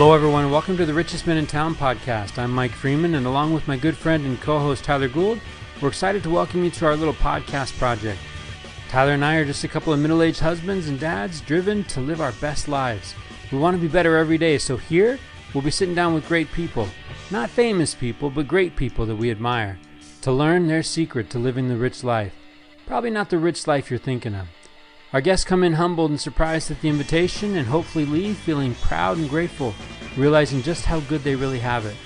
Hello, everyone. Welcome to the Richest Men in Town podcast. I'm Mike Freeman, and along with my good friend and co-host Tyler Gould, we're excited to welcome you to our little podcast project. Tyler and I are just a couple of middle-aged husbands and dads driven to live our best lives. We want to be better every day, so here we'll be sitting down with great people. Not famous people, but great people that we admire, to learn their secret to living the rich life. Probably not the rich life you're thinking of. Our guests come in humbled and surprised at the invitation and hopefully leave feeling proud and grateful, realizing just how good they really have it.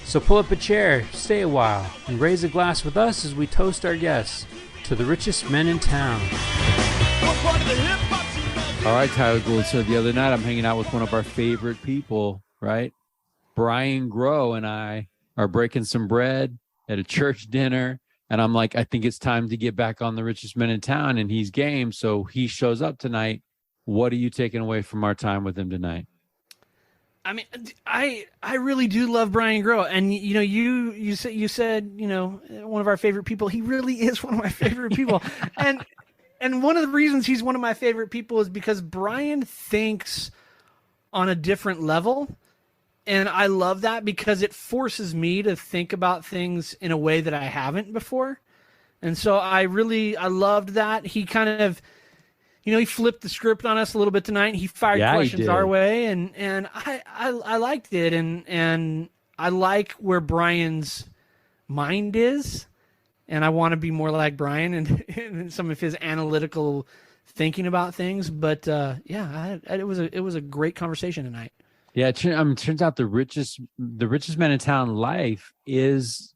So pull up a chair, stay a while, and raise a glass with us as we toast our guests to the richest men in town. All right, Tyler Gould. So the other night I'm hanging out with one of our favorite people, right? Brian Grow and I are breaking some bread at a church dinner. And I'm like, I think it's time to get back on the richest men in town. And he's game. So he shows up tonight. What are you taking away from our time with him tonight? I mean, I really do love Brian Grow. And, you know, you said, you know, one of our favorite people. He really is one of my favorite people. And one of the reasons he's one of my favorite people is because Brian thinks on a different level. And I love that because it forces me to think about things in a way that I haven't before. And so I loved that. He kind of, you know, he flipped the script on us a little bit tonight. He fired questions our way, and I liked it. And I like where Brian's mind is. And I want to be more like Brian and some of his analytical thinking about things. But it was a great conversation tonight. Yeah, it turns out the richest man in town life is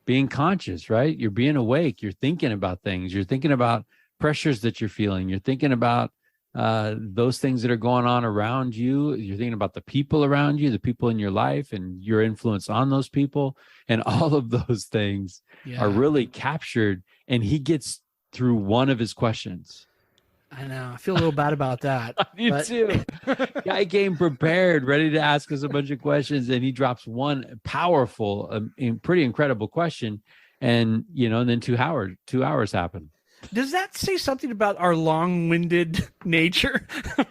being conscious, right? You're being awake. You're thinking about things. You're thinking about pressures that you're feeling. You're thinking about those things that are going on around you. You're thinking about the people around you, the people in your life, and your influence on those people. And all of those things are really captured. And he gets through one of his questions. I know. I feel a little bad about that. Me too. Guy came prepared, ready to ask us a bunch of questions, and he drops one powerful, pretty incredible question, and then 2 hours happen. Does that say something about our long-winded nature?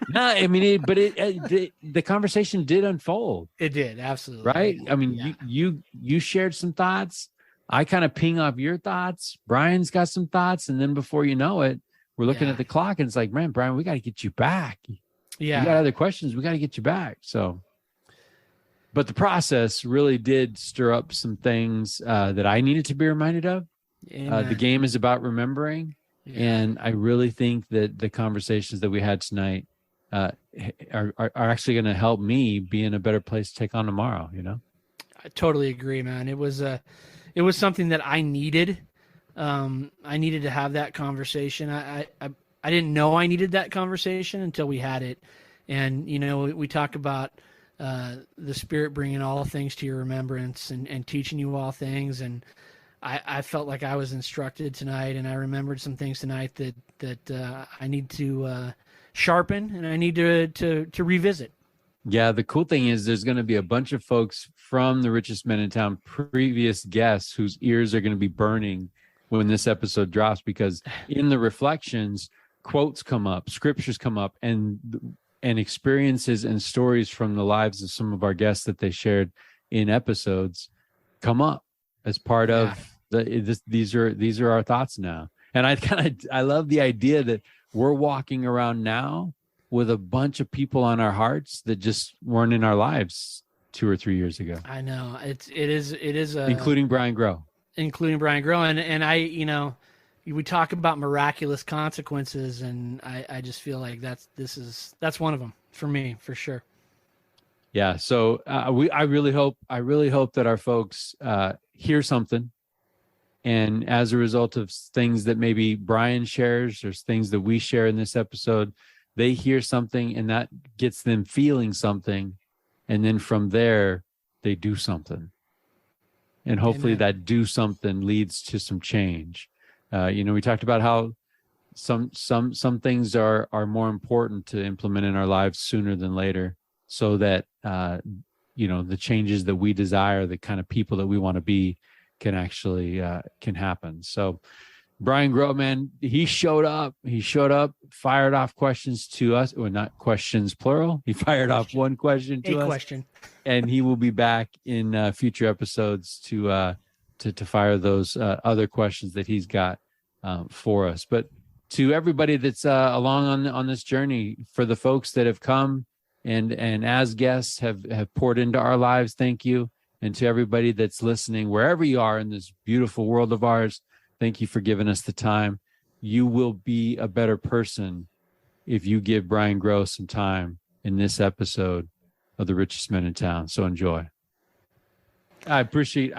No, I mean, the conversation did unfold. It did, absolutely. Right? I mean, you shared some thoughts. I kind of ping off your thoughts. Brian's got some thoughts, and then before you know it, we're looking at the clock and it's like, man, Brian, we got to get you back. Yeah. You got other questions. We got to get you back. So, but the process really did stir up some things that I needed to be reminded of. The game is about remembering. Yeah. And I really think that the conversations that we had tonight are actually going to help me be in a better place to take on tomorrow. You know, I totally agree, man. It was something that I needed. I needed to have that conversation. I didn't know I needed that conversation until we had it. And, you know, we talk about the Spirit bringing all things to your remembrance and teaching you all things. And I felt like I was instructed tonight, and I remembered some things tonight that I need to sharpen and I need to revisit. Yeah, the cool thing is there's going to be a bunch of folks from the Richest Men in Town, previous guests, whose ears are going to be burning when this episode drops, because in the reflections, quotes come up, scriptures come up, and experiences and stories from the lives of some of our guests that they shared in episodes come up as part of these are our thoughts now. And I love the idea that we're walking around now with a bunch of people on our hearts that just weren't in our lives 2 or 3 years ago. I know it is including Brian Grow. And I, you know, we talk about miraculous consequences, and I just feel like that's one of them for me, for sure. Yeah. So I really hope that our folks hear something, and as a result of things that maybe Brian shares, or things that we share in this episode, they hear something, and that gets them feeling something, and then from there they do something. And hopefully that do something leads to some change. We talked about how some things are more important to implement in our lives sooner than later, so that the changes that we desire, the kind of people that we want to be, can actually can happen. So Brian Grow, man, he showed up. Fired off questions to us, or not questions plural. He fired off one question to us. Question. And he will be back in future episodes to fire those other questions that he's got for us. But to everybody that's along on this journey, for the folks that have come and as guests have poured into our lives, thank you. And to everybody that's listening, wherever you are in this beautiful world of ours, thank you for giving us the time. You will be a better person if you give Brian Grow some time in this episode of The Richest Men in Town. So enjoy. I appreciate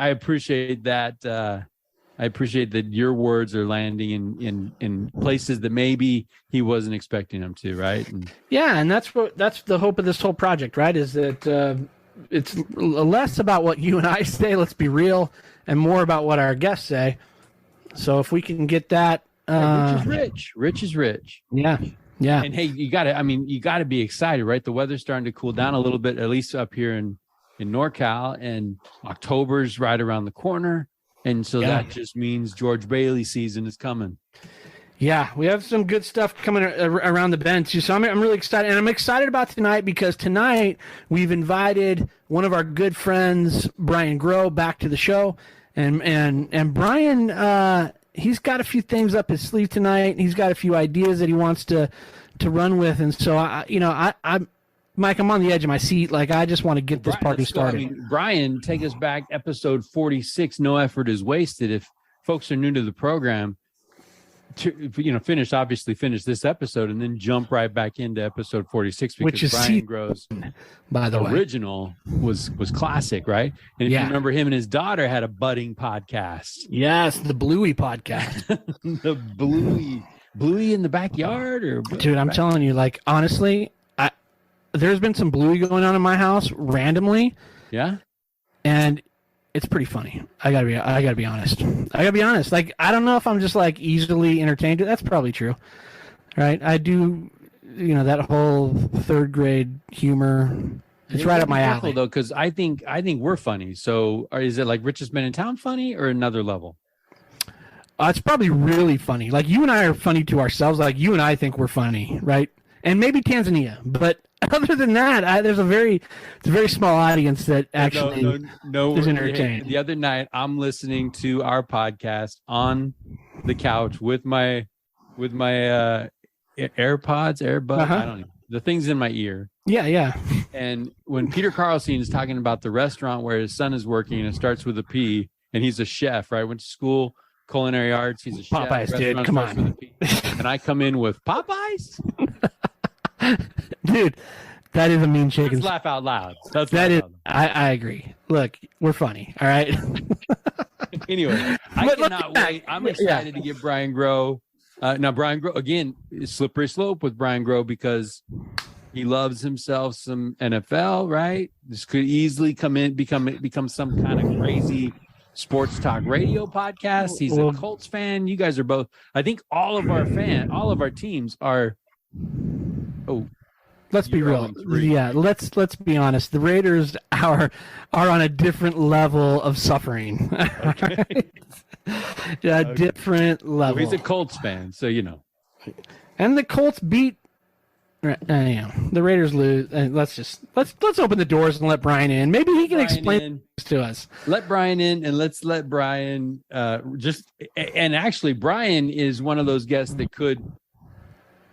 that. I appreciate that your words are landing in places that maybe he wasn't expecting them to, right? And that's the hope of this whole project, right? Is that it's less about what you and I say, let's be real, and more about what our guests say. So if we can get that, rich is rich. Rich is rich. Yeah. Yeah. And hey, you gotta be excited, right? The weather's starting to cool down a little bit, at least up here in NorCal, and October's right around the corner. And so that just means George Bailey season is coming. Yeah, we have some good stuff coming around the bend too. So I'm really excited, and I'm excited about tonight because tonight we've invited one of our good friends, Brian Grow, back to the show, and Brian, he's got a few things up his sleeve tonight. He's got a few ideas that he wants to run with, and so I'm Mike, I'm on the edge of my seat. Like, I just want to get this party started. Brian, take us back, episode 46. No effort is wasted. If folks are new to the program, finish this episode and then jump right back into episode 46, because which is Brian Grow's, by the original was classic, right? And if you remember, him and his daughter had a budding podcast. Yes, the Bluey podcast. The Bluey in the backyard, or dude, I'm telling you, like, honestly, there's been some Bluey going on in my house randomly. Yeah. And it's pretty funny. I gotta be honest. Like, I don't know if I'm just like easily entertained. That's probably true. Right. I do, that whole third grade humor. It's right up my alley, though, because I think we're funny. So is it like Richest Men in Town funny, or another level? It's probably really funny. Like, you and I are funny to ourselves. Like, you and I think we're funny, right? And maybe Tanzania, but other than that, it's a very small audience that actually is entertained. The other night, I'm listening to our podcast on the couch with my AirPods, I don't know, the things in my ear. Yeah. And when Peter Carlson is talking about the restaurant where his son is working, and it starts with a P, and he's a chef, right? Went to school, culinary arts. He's a chef. Popeyes, dude. Come on. And I come in with Popeyes. Dude, that is a mean chicken. Let's laugh out loud. I agree. Look, we're funny. All right. Anyway, I cannot wait. I'm excited to get Brian Grow. Now, Brian Grow, again, slippery slope with Brian Grow, because he loves himself some NFL, right? This could easily become some kind of crazy sports talk radio podcast. He's a Colts fan. You guys are both. I think all of our teams are. Oh, let's be real. Yeah, let's be honest. The Raiders are on a different level of suffering. Okay. Different level. Well, he's a Colts fan, so And the Colts beat. The Raiders lose. And let's open the doors and let Brian in. Maybe he can explain this to us. Let Brian in, and let's let Brian and actually, Brian is one of those guests that could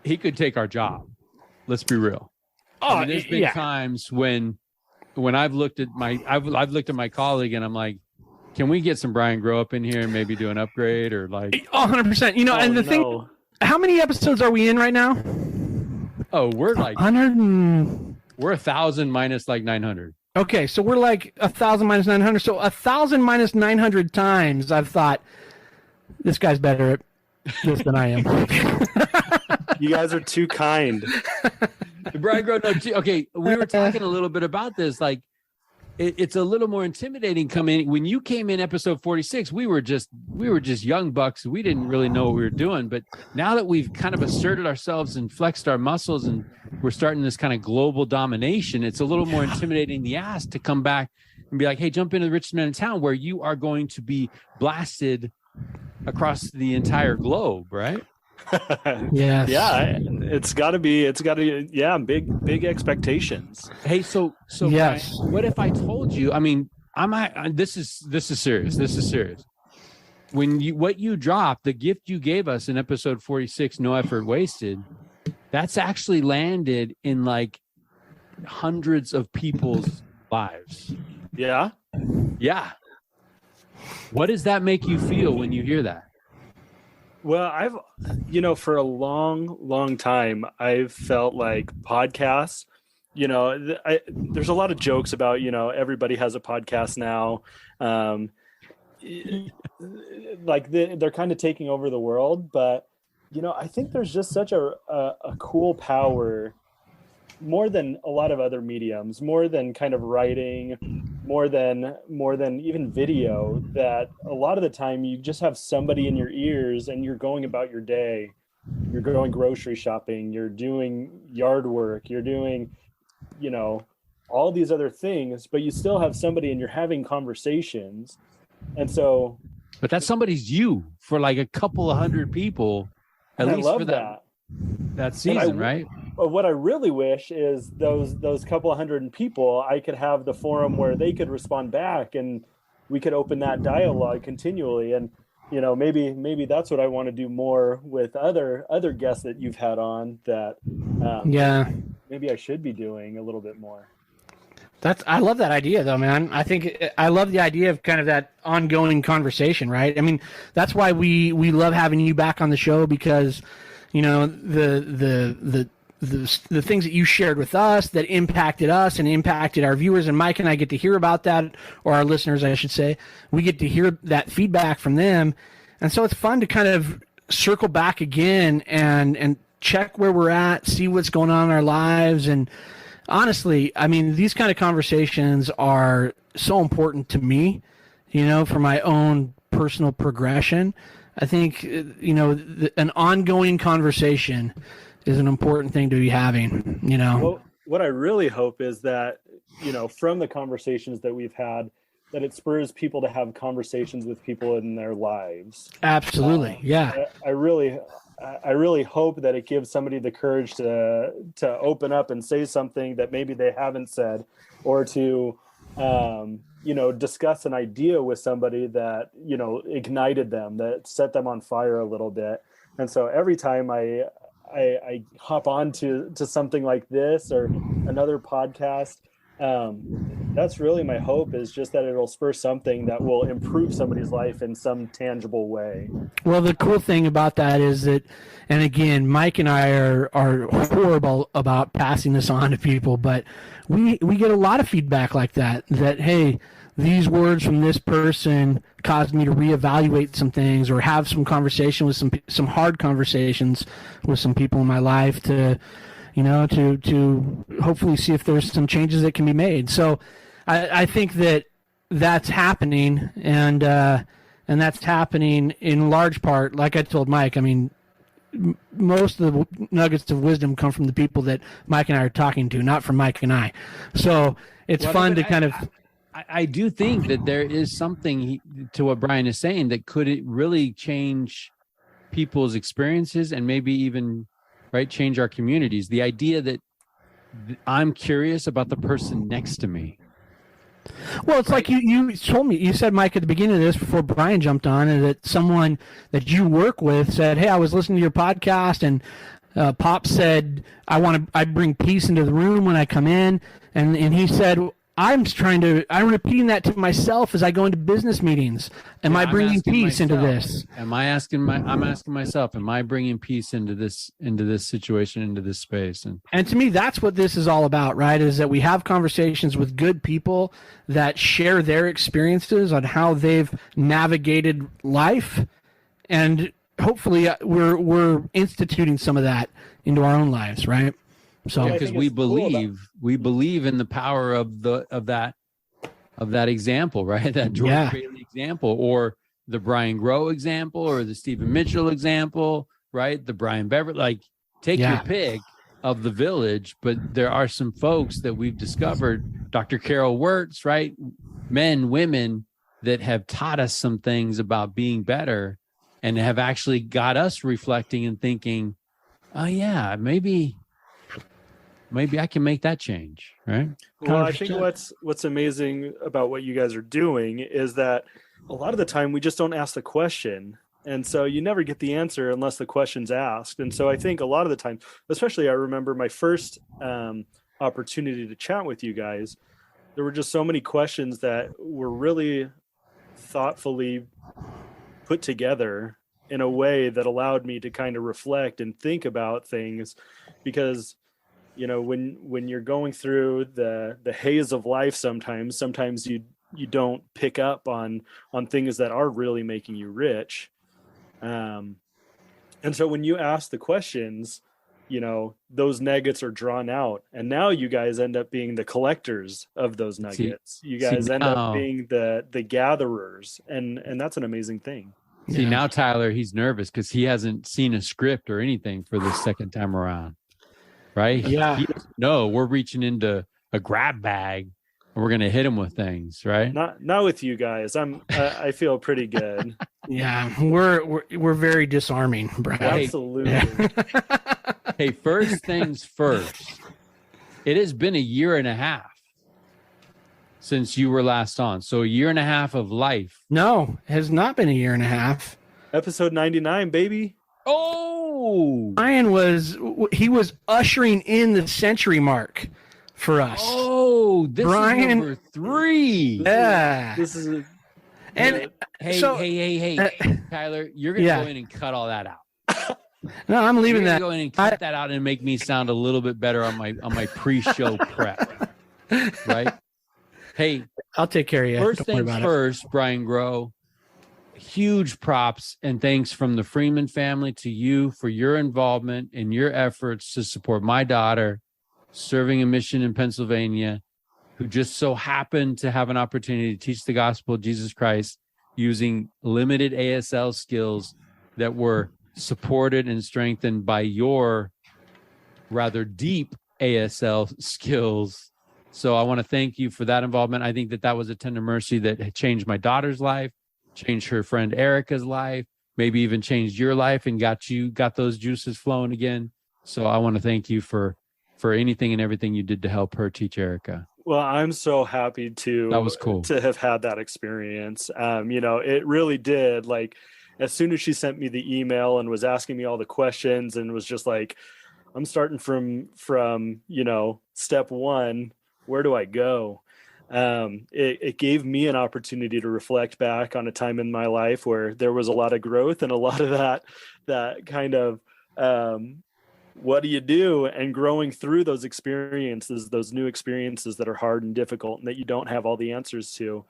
take our job. Let's be real. There's been times when I've looked at my colleague, and I'm like, can we get some Brian Grow up in here and maybe do an upgrade, or like 100%. Thing, how many episodes are we in right now? Oh, we're like 100. We're 1,000 minus like 900. Okay, so we're like 1,000 minus 900. So 1,000 minus 900 times I've thought, this guy's better at this than I am. You guys are too kind. Brian Grow, okay, we were talking a little bit about this. Like, it's a little more intimidating coming. When you came in episode 46, we were just young bucks. We didn't really know what we were doing. But now that we've kind of asserted ourselves and flexed our muscles, and we're starting this kind of global domination, it's a little more intimidating the ass to come back and be like, hey, jump into the Richest Man in Town, where you are going to be blasted across the entire globe, right? Yes. Yeah, it's got to be, yeah, big expectations. Hey, so Yes. Brian, what if I told you? I mean, this is serious. This is serious. What you dropped, the gift you gave us in episode 46, No Effort Wasted, that's actually landed in like hundreds of people's lives. Yeah. Yeah. What does that make you feel when you hear that? Well, for a long time, I've felt like podcasts, there's a lot of jokes about, everybody has a podcast now. Like they're kind of taking over the world, but, I think there's just such a cool power, more than a lot of other mediums, more than kind of writing, more than even video, that a lot of the time you just have somebody in your ears and you're going about your day. You're going grocery shopping, you're doing yard work, you're doing, all these other things, but you still have somebody and you're having conversations. And so, but that somebody's you for like a couple of hundred people, at least for that season, right? But what I really wish is those couple of hundred people, I could have the forum where they could respond back and we could open that dialogue continually. And, maybe that's what I want to do more with other guests that you've had on, that maybe I should be doing a little bit more. I love that idea though, man. I love the idea of kind of that ongoing conversation, right? I mean, that's why we love having you back on the show, because, the things that you shared with us that impacted us and impacted our viewers, and Mike and I get to hear about that, or our listeners, I should say. We get to hear that feedback from them. And so it's fun to kind of circle back again and check where we're at, see what's going on in our lives. And honestly, I mean, these kind of conversations are so important to me, for my own personal progression. I think, an ongoing conversation is an important thing to be having, Well, what I really hope is that, from the conversations that we've had, that it spurs people to have conversations with people in their lives. Absolutely. Yeah. I really hope that it gives somebody the courage to open up and say something that maybe they haven't said, or to, discuss an idea with somebody that, ignited them, that set them on fire a little bit. And so every time I hop on to something like this or another podcast, that's really my hope, is just that it'll spur something that will improve somebody's life in some tangible way. Well, the cool thing about that is that, and again, Mike and I are horrible about passing this on to people, but we get a lot of feedback like that, hey, these words from this person caused me to reevaluate some things, or have some conversation with some hard conversations with some people in my life to hopefully see if there's some changes that can be made. So I think that's happening, and that's happening in large part, like I told Mike. I mean, most of the nuggets of wisdom come from the people that Mike and I are talking to, not from Mike and I. So it's fun to kind of... I do think that there is something to what Brian is saying that could it really change people's experiences, and maybe even change our communities. The idea that I'm curious about the person next to me. Well, it's like you told me, you said, Mike, at the beginning of this, before Brian jumped on, and that someone that you work with said, hey, I was listening to your podcast, and Pop said, I bring peace into the room when I come in. And he said, I'm repeating that to myself as I go into business meetings. Am I bringing peace into this? I'm asking myself, am I bringing peace into this situation, into this space? And to me, that's what this is all about, right? Is that we have conversations with good people that share their experiences on how they've navigated life. And hopefully we're instituting some of that into our own lives, right? So because we believe in the power of that example, right? That George Bailey example, or the Brian Grow example, or the Stephen Mitchell example, right? The Brian Beverly, take your pick of the village. But there are some folks that we've discovered, Dr. Carol Wirtz, right? Men, women that have taught us some things about being better and have actually got us reflecting and thinking, oh yeah, maybe I can make that change, right? Well, I think 100%. what's amazing about what you guys are doing is that a lot of the time we just don't ask the question. And so you never get the answer unless the question's asked. And so I think a lot of the time, especially I remember my first opportunity to chat with you guys, there were just so many questions that were really thoughtfully put together in a way that allowed me to kind of reflect and think about things, because when you're going through the haze of life, sometimes you don't pick up on things that are really making you rich, and so when you ask the questions, those nuggets are drawn out, and now you guys end up being the collectors of those nuggets. You guys end up being the gatherers, and that's an amazing thing. See, now Tyler, he's nervous because he hasn't seen a script or anything for the second time around, right? Yeah. No, we're reaching into a grab bag and we're going to hit him with things, right? Not with you guys. I feel pretty good. Yeah, we're very disarming, Brian. Absolutely. Yeah. Hey, first things first. It has been a year and a half since you were last on. So a year and a half of life. No, it has not been a year and a half. Episode 99, baby. Oh, Brian was ushering in the century mark for us. Oh, this Brian, is number 3. Yeah. This is Hey, Tyler, you're going to go in and cut all that out. No, I'm leaving that. Go in and cut that out and make me sound a little bit better on my pre-show prep. Right? Hey, I'll take care of you. First things first, Brian Grow. Huge props and thanks from the Freeman family to you for your involvement and your efforts to support my daughter serving a mission in Pennsylvania, who just so happened to have an opportunity to teach the gospel of Jesus Christ using limited ASL skills that were supported and strengthened by your rather deep ASL skills. So I want to thank you for that involvement. I think that was a tender mercy that had changed my daughter's life, changed her friend Erica's life, maybe even changed your life and got those juices flowing again. So I want to thank you for anything and everything you did to help her teach Erica. Well, I'm so happy that was cool to have had that experience. It really did. Like, as soon as she sent me the email and was asking me all the questions and was just like, I'm starting from step 1, where do I go? It gave me an opportunity to reflect back on a time in my life where there was a lot of growth and a lot of that kind of what do you do, and growing through those experiences, those new experiences that are hard and difficult and that you don't have all the answers to.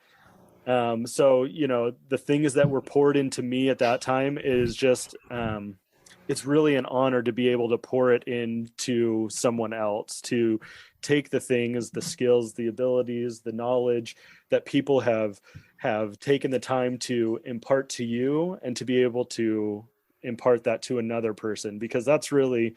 So the things that were poured into me at that time is just it's really an honor to be able to pour it into someone else, to take the things, the skills, the abilities, the knowledge that people have taken the time to impart to you, and to be able to impart that to another person, because that's really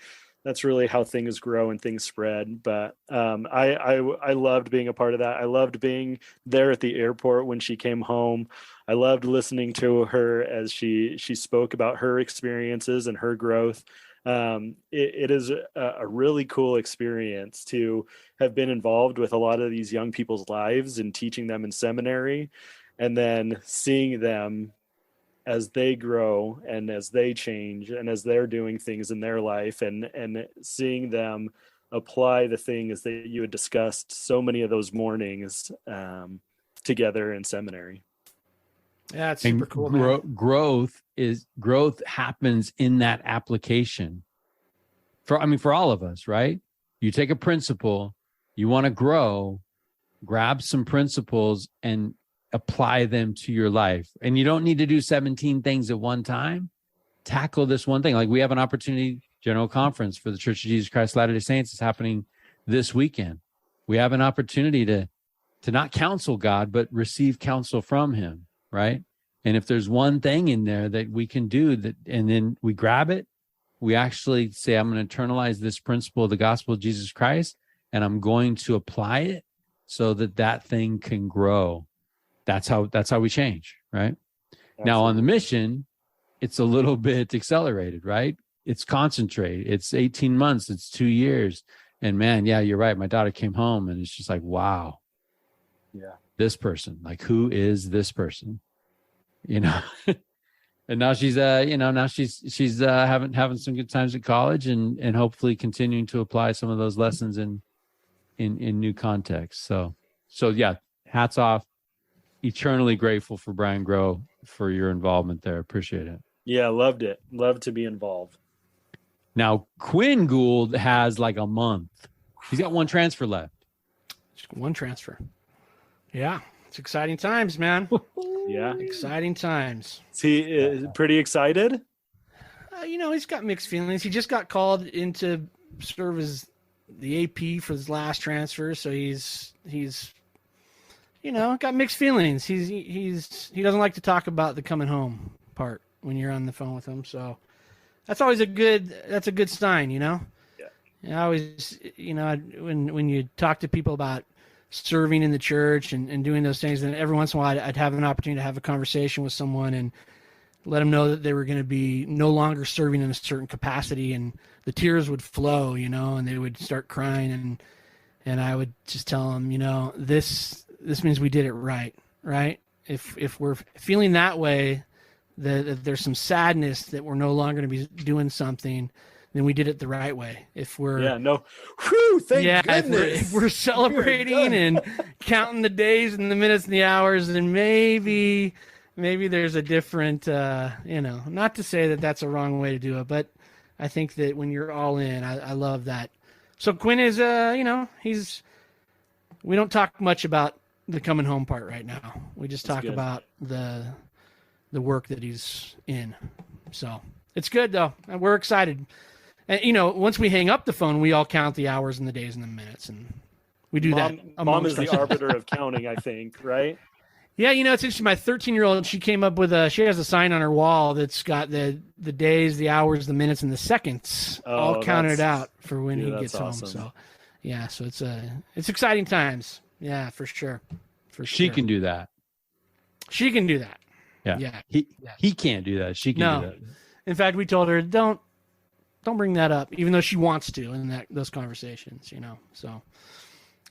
how things grow and things spread. But I loved being a part of that. I loved being there at the airport when she came home. I loved listening to her as she spoke about her experiences and her growth. It is a really cool experience to have been involved with a lot of these young people's lives and teaching them in seminary, and then seeing them as they grow and as they change and as they're doing things in their life, and seeing them apply the things that you had discussed so many of those mornings together in seminary. Yeah, it's super cool. Growth happens in that application. For all of us, right? You take a principle, you want to grow, grab some principles and apply them to your life. And you don't need to do 17 things at one time. Tackle this one thing. Like, we have an opportunity, General Conference for the Church of Jesus Christ of Latter-day Saints is happening this weekend. We have an opportunity to not counsel God, but receive counsel from him, right? And if there's one thing in there that we can do that, and then we grab it, we actually say, I'm going to internalize this principle of the gospel of Jesus Christ, and I'm going to apply it so that thing can grow. that's how we change, right? Absolutely. Now on the mission, it's a little bit accelerated, right? It's concentrated. It's 18 months. It's 2 years. And man, yeah, you're right. My daughter came home and it's just like, wow. Yeah. This person, like, who is this person? You know? And now she's having some good times at college and hopefully continuing to apply some of those lessons in new contexts. So yeah, hats off. Eternally grateful for Brian Grow for your involvement there. Appreciate it. Yeah, loved it. Loved to be involved. Now Quinn Gould has like a month. He's got one transfer left. Just one transfer. Yeah, it's exciting times, man. Yeah, exciting times. Is he pretty excited? He's got mixed feelings. He just got called in to serve as the AP for his last transfer, so he's got mixed feelings. He doesn't like to talk about the coming home part when you're on the phone with him. So that's always a good sign, Yeah. I always, when you talk to people about serving in the church and doing those things, and every once in a while I'd have an opportunity to have a conversation with someone and let them know that they were going to be no longer serving in a certain capacity, and the tears would flow, and they would start crying, and I would just tell them, this means we did it right. If we're feeling that way, that there's some sadness that we're no longer going to be doing something, then we did it the right way. If we're thank goodness. If we're celebrating and counting the days and the minutes and the hours, then maybe there's a different, not to say that that's a wrong way to do it, but I think that when you're all in, I love that. So Quinn is, we don't talk much about the coming home part right now. We just talk about the work that he's in. So it's good though. And we're excited. And once we hang up the phone, we all count the hours and the days and the minutes, and we do that. Mom is the arbiter of counting, I think, right? Yeah, it's interesting. My 13-year-old, she came up with she has a sign on her wall that's got the days, the hours, the minutes, and the seconds all counted out for when he gets home. So, yeah, so it's exciting times. Yeah, for sure. She can do that. She can do that. Yeah. He can't do that. She can do that. In fact, we told her don't bring that up, even though she wants to in those conversations, So,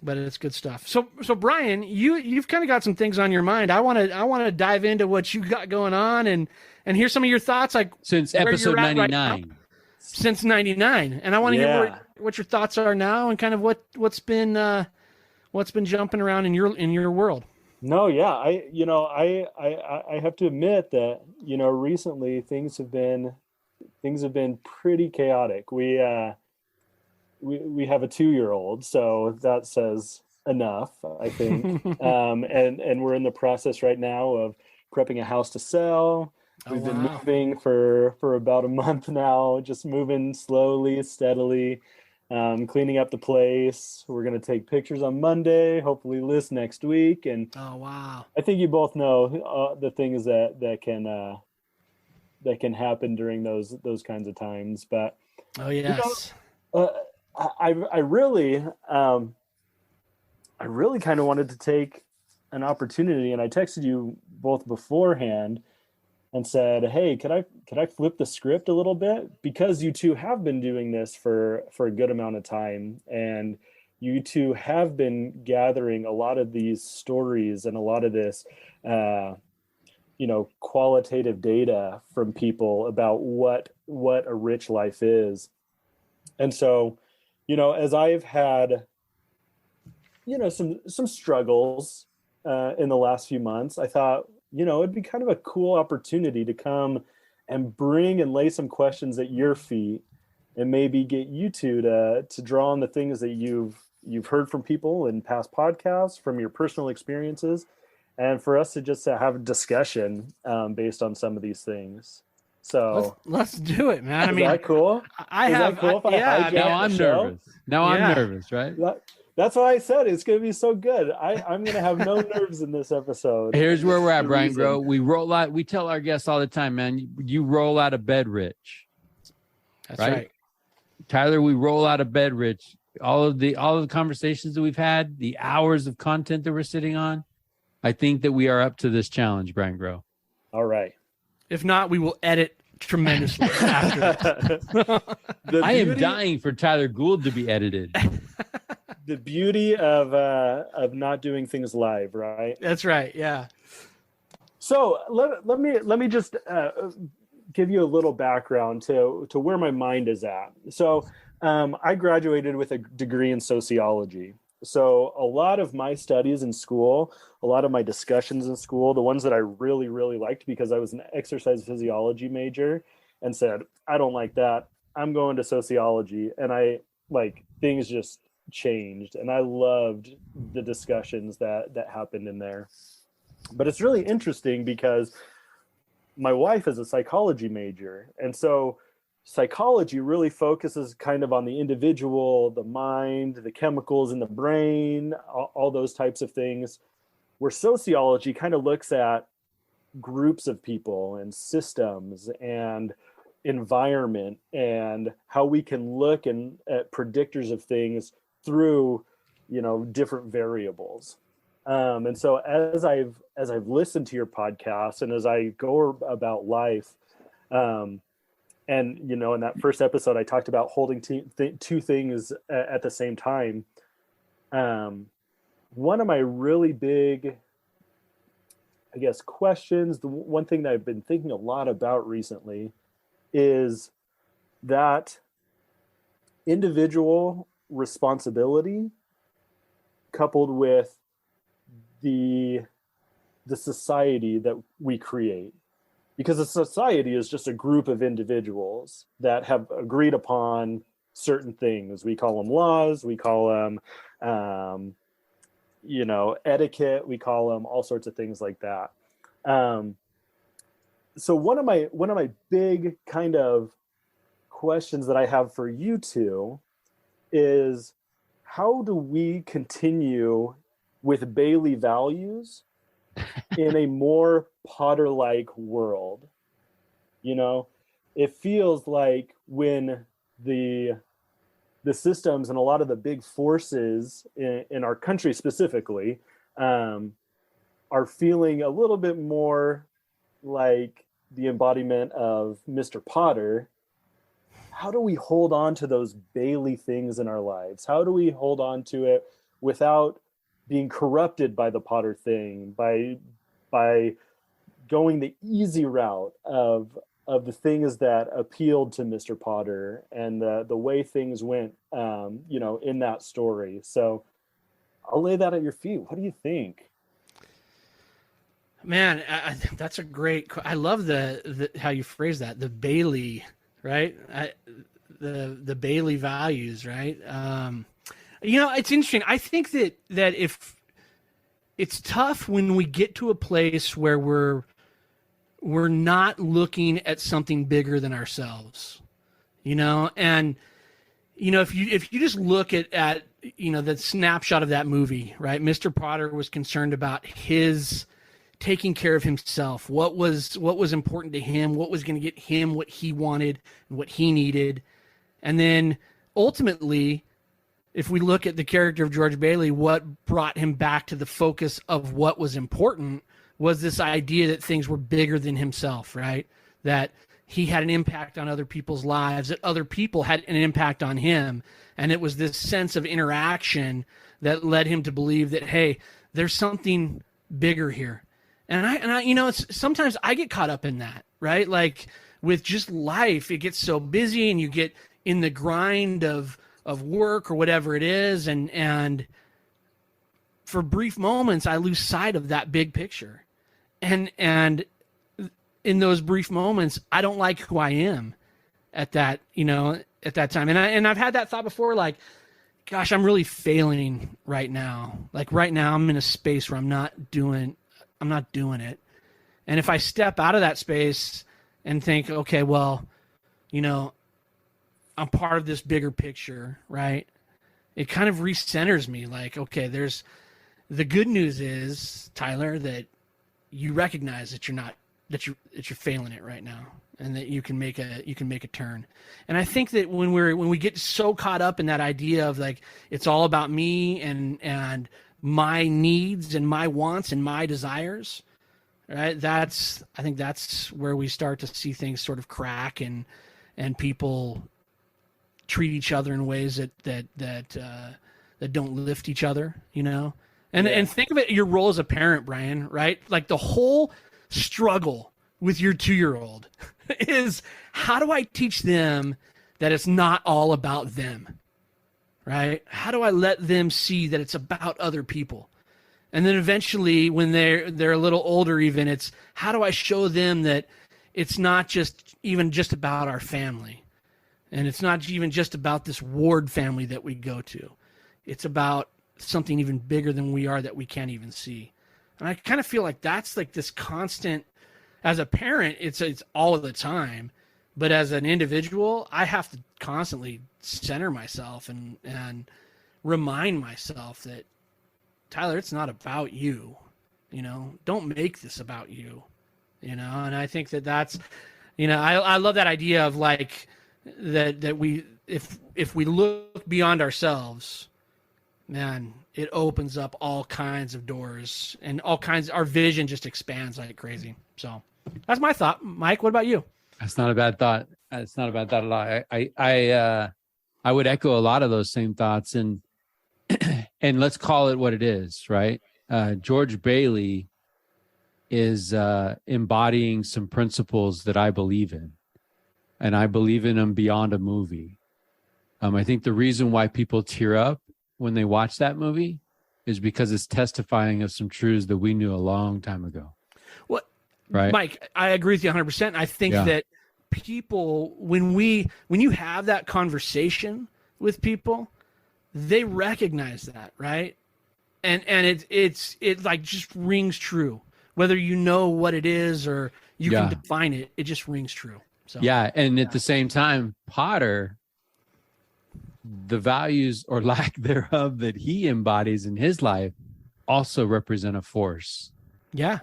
but it's good stuff. So Brian, you've kind of got some things on your mind. I want to dive into what you got going on and hear some of your thoughts, like since episode 99. Since 99, and I want to hear what your thoughts are now and kind of what's been jumping around in your world. No, yeah, I have to admit that recently things have been pretty chaotic. We have a 2-year-old, so that says enough, I think. And we're in the process right now of prepping a house to sell. We've been moving for about a month now, just moving slowly, steadily, cleaning up the place. We're going to take pictures on Monday, hopefully list next week. And I think you both know the things that can happen during those kinds of times. But I really kind of wanted to take an opportunity, and I texted you both beforehand and said, hey, could I flip the script a little bit? Because you two have been doing this for a good amount of time, and you two have been gathering a lot of these stories and a lot of this qualitative data from people about what a rich life is. And so, as I've had, some struggles in the last few months, I thought, it'd be kind of a cool opportunity to come and bring and lay some questions at your feet and maybe get you two to draw on the things that you've heard from people in past podcasts, from your personal experiences, and for us to just have a discussion based on some of these things. So let's do it, man. Is that cool? Now I'm nervous. I'm nervous, right? That's why I said it's going to be so good. I'm going to have no nerves in this episode. Here's where we're at, Brian Grow. We tell our guests all the time, man, you roll out of bed rich. That's right. Tyler, we roll out of bed rich. All of the conversations that we've had, the hours of content that we're sitting on, I think that we are up to this challenge, Brian Grow. All right. If not, we will edit tremendously after this. I am dying for Tyler Gould to be edited. The beauty of not doing things live, right? That's right. Yeah. So let me just give you a little background to where my mind is at. So I graduated with a degree in sociology. So a lot of my studies in school, a lot of my discussions in school, the ones that I really, really liked, because I was an exercise physiology major and said, I don't like that, I'm going to sociology. And things just changed. And I loved the discussions that happened in there. But it's really interesting because my wife is a psychology major. And so psychology really focuses kind of on the individual, the mind, the chemicals in the brain, all those types of things, where sociology kind of looks at groups of people and systems and environment and how we can look at predictors of things through, different variables. And so as I've listened to your podcast and as I go about life, and, in that first episode, I talked about holding two things at the same time. One of my really big, questions, the one thing that I've been thinking a lot about recently is that individual responsibility coupled with the society that we create. Because a society is just a group of individuals that have agreed upon certain things. We call them laws, we call them, etiquette, we call them all sorts of things like that. So one of my big kind of questions that I have for you two is, how do we continue with Bailey values in a more Potter-like world? It feels like when the systems and a lot of the big forces in our country specifically are feeling a little bit more like the embodiment of Mr. Potter. How do we hold on to those Bailey things in our lives? How do we hold on to it without being corrupted by the Potter thing, by going the easy route of the things that appealed to Mr. Potter and the way things went, in that story? So I'll lay that at your feet. What do you think? Man, that's a great. I love the how you phrase that. The Bailey, right? The Bailey values, right? It's interesting. I think that if it's tough when we get to a place where we're not looking at something bigger than ourselves, and if you just look at the snapshot of that movie, right? Mr. Potter was concerned about his taking care of himself, what was important to him, what was going to get him what he wanted and what he needed. And then ultimately, if we look at the character of George Bailey, what brought him back to the focus of what was important was this idea that things were bigger than himself, right? That he had an impact on other people's lives, that other people had an impact on him. And it was this sense of interaction that led him to believe that, hey, there's something bigger here. And I sometimes I get caught up in that, right? Like with just life, it gets so busy and you get in the grind of work or whatever it is. And for brief moments, I lose sight of that big picture. And in those brief moments, I don't like who I am at that time. And I've had that thought before, like, gosh, I'm really failing right now. Like right now I'm in a space where I'm not doing it. And if I step out of that space and think, okay, well, I'm part of this bigger picture, right? It kind of recenters me. Like, okay, there's the good news is, Tyler, that you recognize that you're failing it right now, and that you can make a turn. And I think that when we get so caught up in that idea of like it's all about me and my needs and my wants and my desires, right? I think that's where we start to see things sort of crack, and people treat each other in ways that don't lift each other, And think of it, your role as a parent, Brian, right? Like the whole struggle with your 2-year-old is, how do I teach them that it's not all about them, right? How do I let them see that it's about other people? And then eventually, when they're a little older, even, it's, how do I show them that it's not just about our family, and it's not even just about this ward family that we go to. It's about something even bigger than we are that we can't even see. And I kind of feel like that's like this constant. As a parent, it's all of the time, but as an individual, I have to constantly center myself and remind myself that, Tyler, it's not about you, don't make this about you, and I think that's, I love that idea of like that we, if we look beyond ourselves, man, it opens up all kinds of doors, and our vision just expands like crazy. So that's my thought. Mike, what about you? That's not a bad thought. It's not a bad thought at all. I would echo a lot of those same thoughts, and let's call it what it is, right? George Bailey is embodying some principles that I believe in, and I believe in them beyond a movie. I think the reason why people tear up when they watch that movie is because it's testifying of some truths that we knew a long time ago. Well, right, Mike, I agree with you 100%. I think that people, when you have that conversation with people, they recognize that, right? And it like just rings true, whether you know what it is or you can define it. It just rings true. So and at the same time, Potter, the values or lack thereof that he embodies in his life also represent a force. Yeah.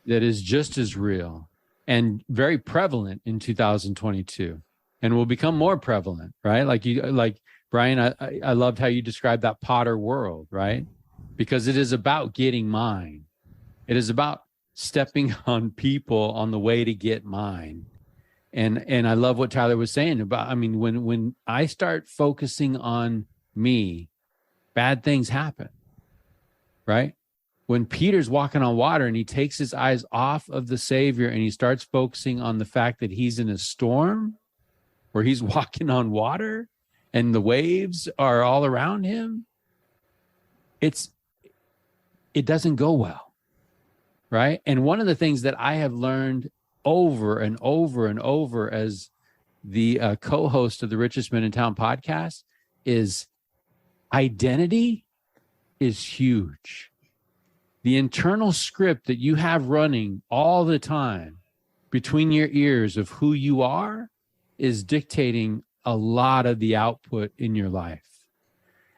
That is just as real and very prevalent in 2022, and will become more prevalent, right? Like Brian, I loved how you described that Potter world, right? Because it is about getting mine. It is about stepping on people on the way to get mine. And I love what Tyler was saying about, I mean, when I start focusing on me, bad things happen, right? When Peter's walking on water and he takes his eyes off of the Savior and he starts focusing on the fact that he's in a storm where he's walking on water and the waves are all around him, it doesn't go well, right? And one of the things that I have learned over and over and over as the co-host of the Richest Men in Town podcast is identity is huge. The internal script that you have running all the time between your ears of who you are is dictating a lot of the output in your life.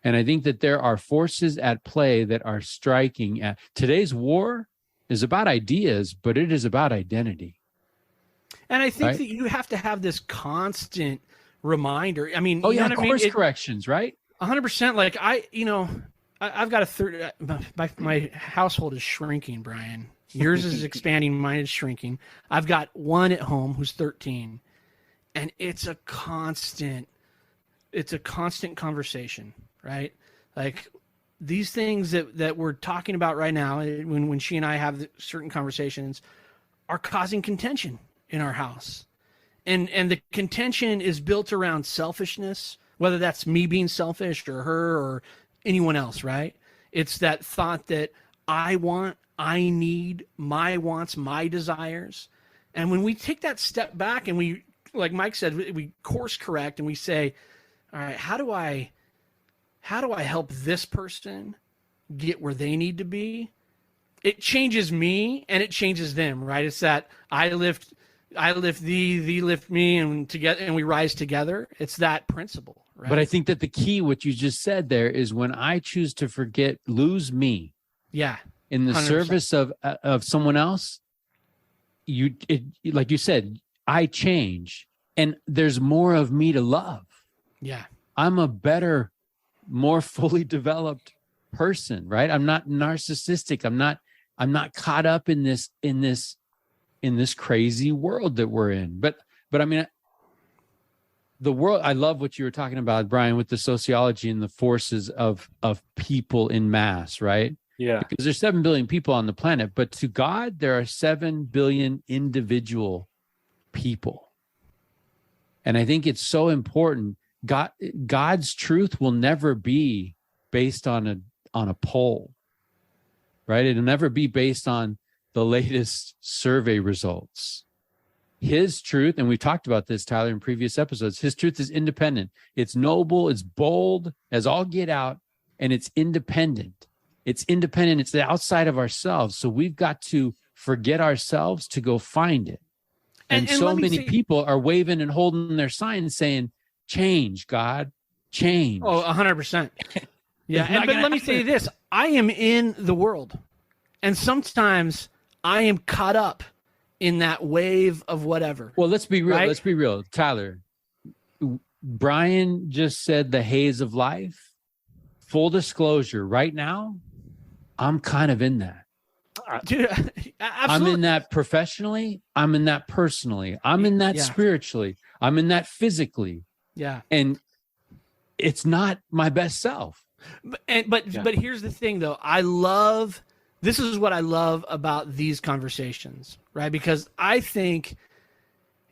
And I think that there are forces at play that are striking at today's war is about ideas, but it is about identity. And I think that you have to have this constant reminder. I mean, course corrections, right? 100%. Like I've got a third. My household is shrinking, Brian. Yours is expanding. Mine is shrinking. I've got one at home who's 13, and it's a constant conversation, right? Like these things that we're talking about right now, when she and I have certain conversations, are causing contention in our house. And the contention is built around selfishness, whether that's me being selfish or her or anyone else, right? It's that thought that I want, I need, my wants, my desires. And when we take that step back and we, like Mike said, we course correct and we say, all right, how do I help this person get where they need to be? It changes me and it changes them, right? It's that I lift thee lift me, and together, and we rise together. It's that principle, right? But I think that the key, what you just said there, is when I choose to lose me, in the 100%. Service of someone else, like you said, I change, and there's more of me to love. Yeah, I'm a better, more fully developed person, right? I'm not narcissistic. I'm not caught up in this crazy world that we're in. But I mean, the world, I love what you were talking about, Brian, with the sociology and the forces of people in mass, right? Yeah. Because there's 7 billion people on the planet, but to God, there are 7 billion individual people. And I think it's so important. God's truth will never be based on a poll, right? It'll never be based on the latest survey results. His truth, and we've talked about this, Tyler, in previous episodes, his truth is independent. It's noble, it's bold as all get out, and it's independent. It's independent. It's the outside of ourselves. So we've got to forget ourselves to go find it. And so many people are waving and holding their signs saying, change, God, change. Oh, 100%. Yeah. But let me say this. I am in the world. And sometimes I am caught up in that wave of whatever. Well, let's be real. Right? Let's be real. Tyler, Brian just said the haze of life. Full disclosure, right now, I'm kind of in that. Dude, absolutely. I'm in that professionally. I'm in that personally. I'm in that spiritually. I'm in that physically. Yeah. And it's not my best self. But here's the thing, though. This is what I love about these conversations, right? Because I think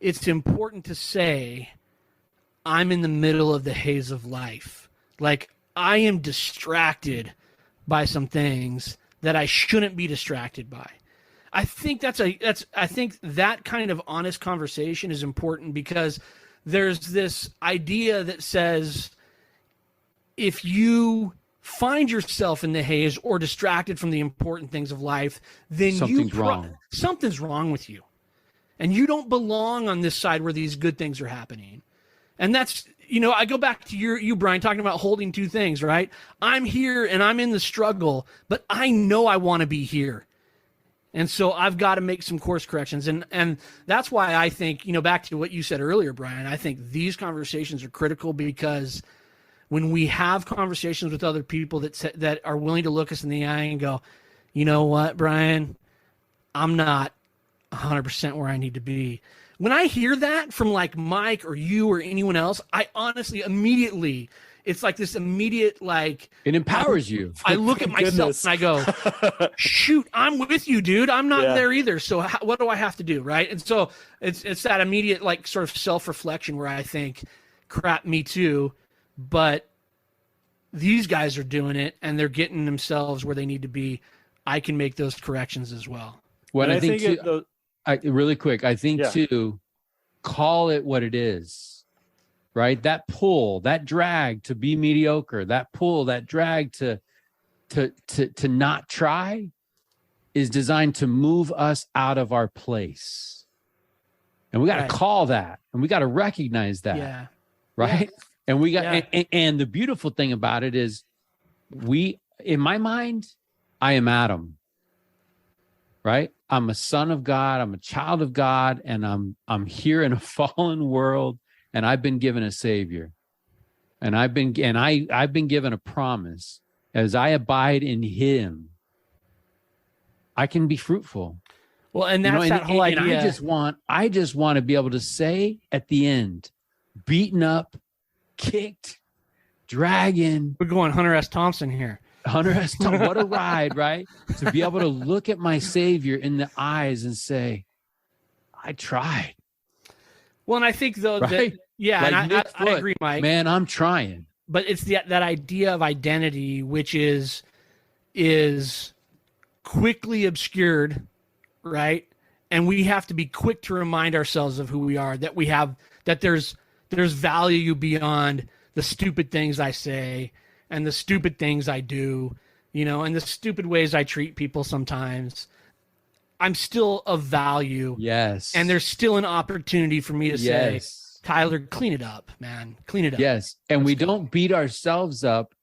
it's important to say I'm in the middle of the haze of life. Like, I am distracted by some things that I shouldn't be distracted by. I think I think that kind of honest conversation is important, because there's this idea that says if you find yourself in the haze or distracted from the important things of life, then something's wrong with you. And you don't belong on this side where these good things are happening. And that's, I go back to you, Brian, talking about holding two things, right? I'm here and I'm in the struggle, but I know I want to be here. And so I've got to make some course corrections. And that's why I think, back to what you said earlier, Brian, I think these conversations are critical, because when we have conversations with other people that are willing to look us in the eye and go, you know what, Brian, I'm not 100% where I need to be. When I hear that from like Mike or you or anyone else, I honestly immediately, it's like this immediate, like, it empowers you. I look at myself and I go, shoot, I'm with you, dude. I'm not there either. So what do I have to do? Right. And so it's that immediate, like, sort of self-reflection where I think, crap, me too. But these guys are doing it and they're getting themselves where they need to be. I can make those corrections as well. Well, I think too, really quick, I think too, call it what it is, right? That pull, that drag to be mediocre, that pull, that drag to not try is designed to move us out of our place. And we got to call that, and we got to recognize that. Yeah. Right. Yeah. And we got, and the beautiful thing about it is in my mind, I am Adam, right? I'm a son of God. I'm a child of God, and I'm here in a fallen world, and I've been given a savior, and I've been given a promise. As I abide in him, I can be fruitful. Well, and that's that whole idea. And I just want to be able to say at the end, beaten up, kicked, dragging. We're going Hunter S. Thompson here. Hunter S. Thompson, what a ride, right? To be able to look at my Savior in the eyes and say, I tried. Well, and I think, though, right? That, I agree, Mike. Man, I'm trying. But it's that idea of identity, which is quickly obscured, right? And we have to be quick to remind ourselves of who we are, that there's value beyond the stupid things I say and the stupid things I do, and the stupid ways I treat people sometimes. I'm still of value. Yes. And there's still an opportunity for me to say, Tyler, clean it up, man. Clean it up. Yes. And don't beat ourselves up.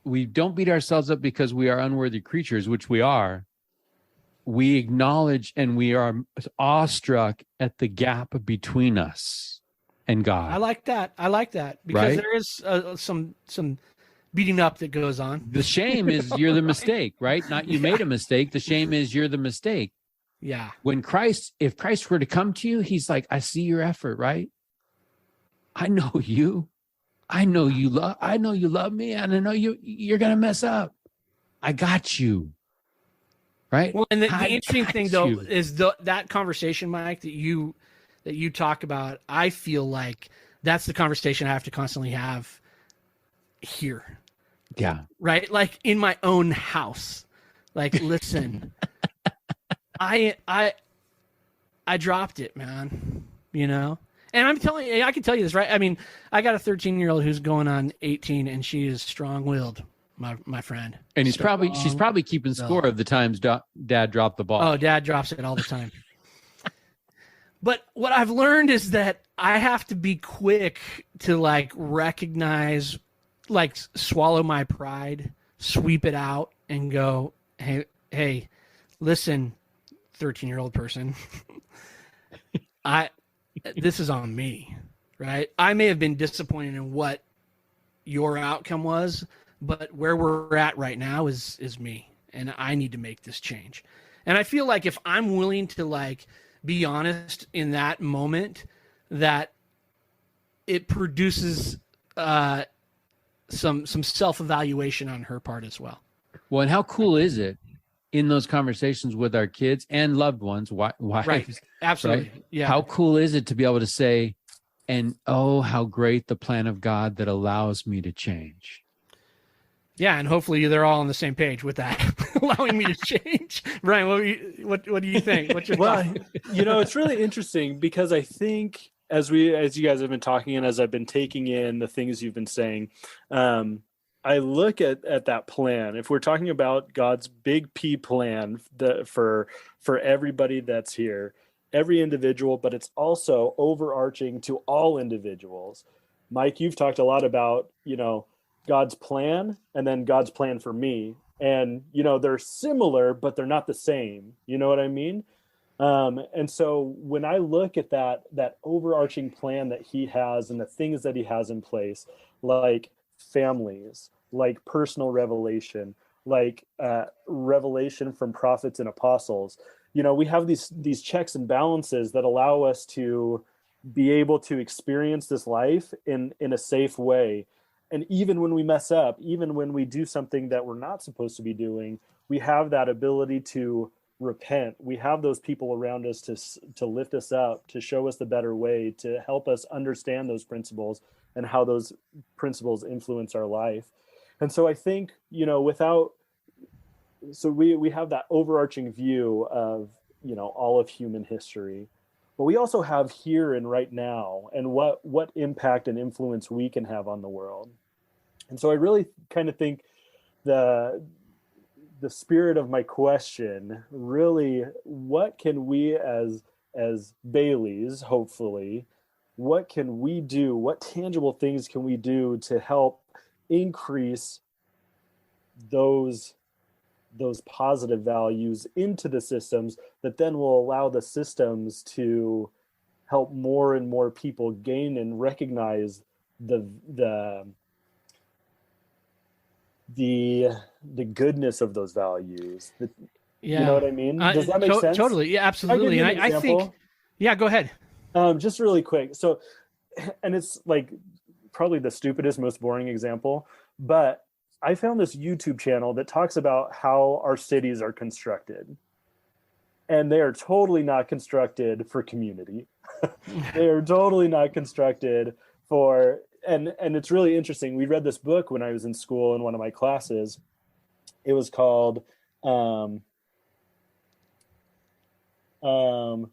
We don't beat ourselves up because we are unworthy creatures, which we are. We acknowledge and we are awestruck at the gap between us and God. I like that because there is some beating up that goes on. The shame is you're the mistake, right? Not you made a mistake. The shame is you're the mistake. Yeah. If Christ were to come to you, he's like, I see your effort, right? I know you. I know you love me, and I know you're gonna mess up. I got you. Right. Well, and the interesting thing though is that conversation, Mike, that you talk about, I feel like that's the conversation I have to constantly have here. Yeah. Right? Like in my own house. Like, listen, I dropped it, man. You know? And I'm telling you, I can tell you this, right? I mean, I got a 13-year-old who's going on 18, and she is strong-willed, my friend. And she's probably keeping score of the times Dad dropped the ball. Oh, Dad drops it all the time. But what I've learned is that I have to be quick to like recognize, like swallow my pride, sweep it out, and go, hey, listen, 13-year-old person, this is on me, right? I may have been disappointed in what your outcome was, but where we're at right now is me, and I need to make this change. And I feel like if I'm willing to like be honest in that moment, that it produces some self-evaluation on her part as well. Well, and how cool is it in those conversations with our kids and loved ones? Wives, right? Absolutely, right? Yeah. How cool is it to be able to say, and oh, how great the plan of God that allows me to change. Yeah, and hopefully they're all on the same page with that, allowing me to change. Brian, what do you think? What's your thought? It's really interesting because I think as you guys have been talking and as I've been taking in the things you've been saying, I look at that plan. If we're talking about God's big P plan for everybody that's here, every individual, but it's also overarching to all individuals. Mike, you've talked a lot about, God's plan and then God's plan for me. And, they're similar, but they're not the same. You know what I mean? And so when I look at that overarching plan that he has and the things that he has in place, like families, like personal revelation, like revelation from prophets and apostles, we have these checks and balances that allow us to be able to experience this life in a safe way. And even when we mess up, even when we do something that we're not supposed to be doing, we have that ability to repent. We have those people around us to lift us up, to show us the better way, to help us understand those principles and how those principles influence our life. And so I think, we have that overarching view of, all of human history. But we also have here and right now and what impact and influence we can have on the world. And so I really kind of think the spirit of my question, really, what can we as Baileys, hopefully, what can we do? What tangible things can we do to help increase those positive values into the systems that then will allow the systems to help more and more people gain and recognize the goodness of those values. You know what I mean? Does that make sense? Totally. Yeah, absolutely. And I think, yeah, go ahead. Just really quick. So, and it's like probably the stupidest, most boring example, but I found this YouTube channel that talks about how our cities are constructed. And they are totally not constructed for community. They are totally not constructed for, and it's really interesting. We read this book when I was in school in one of my classes. It was called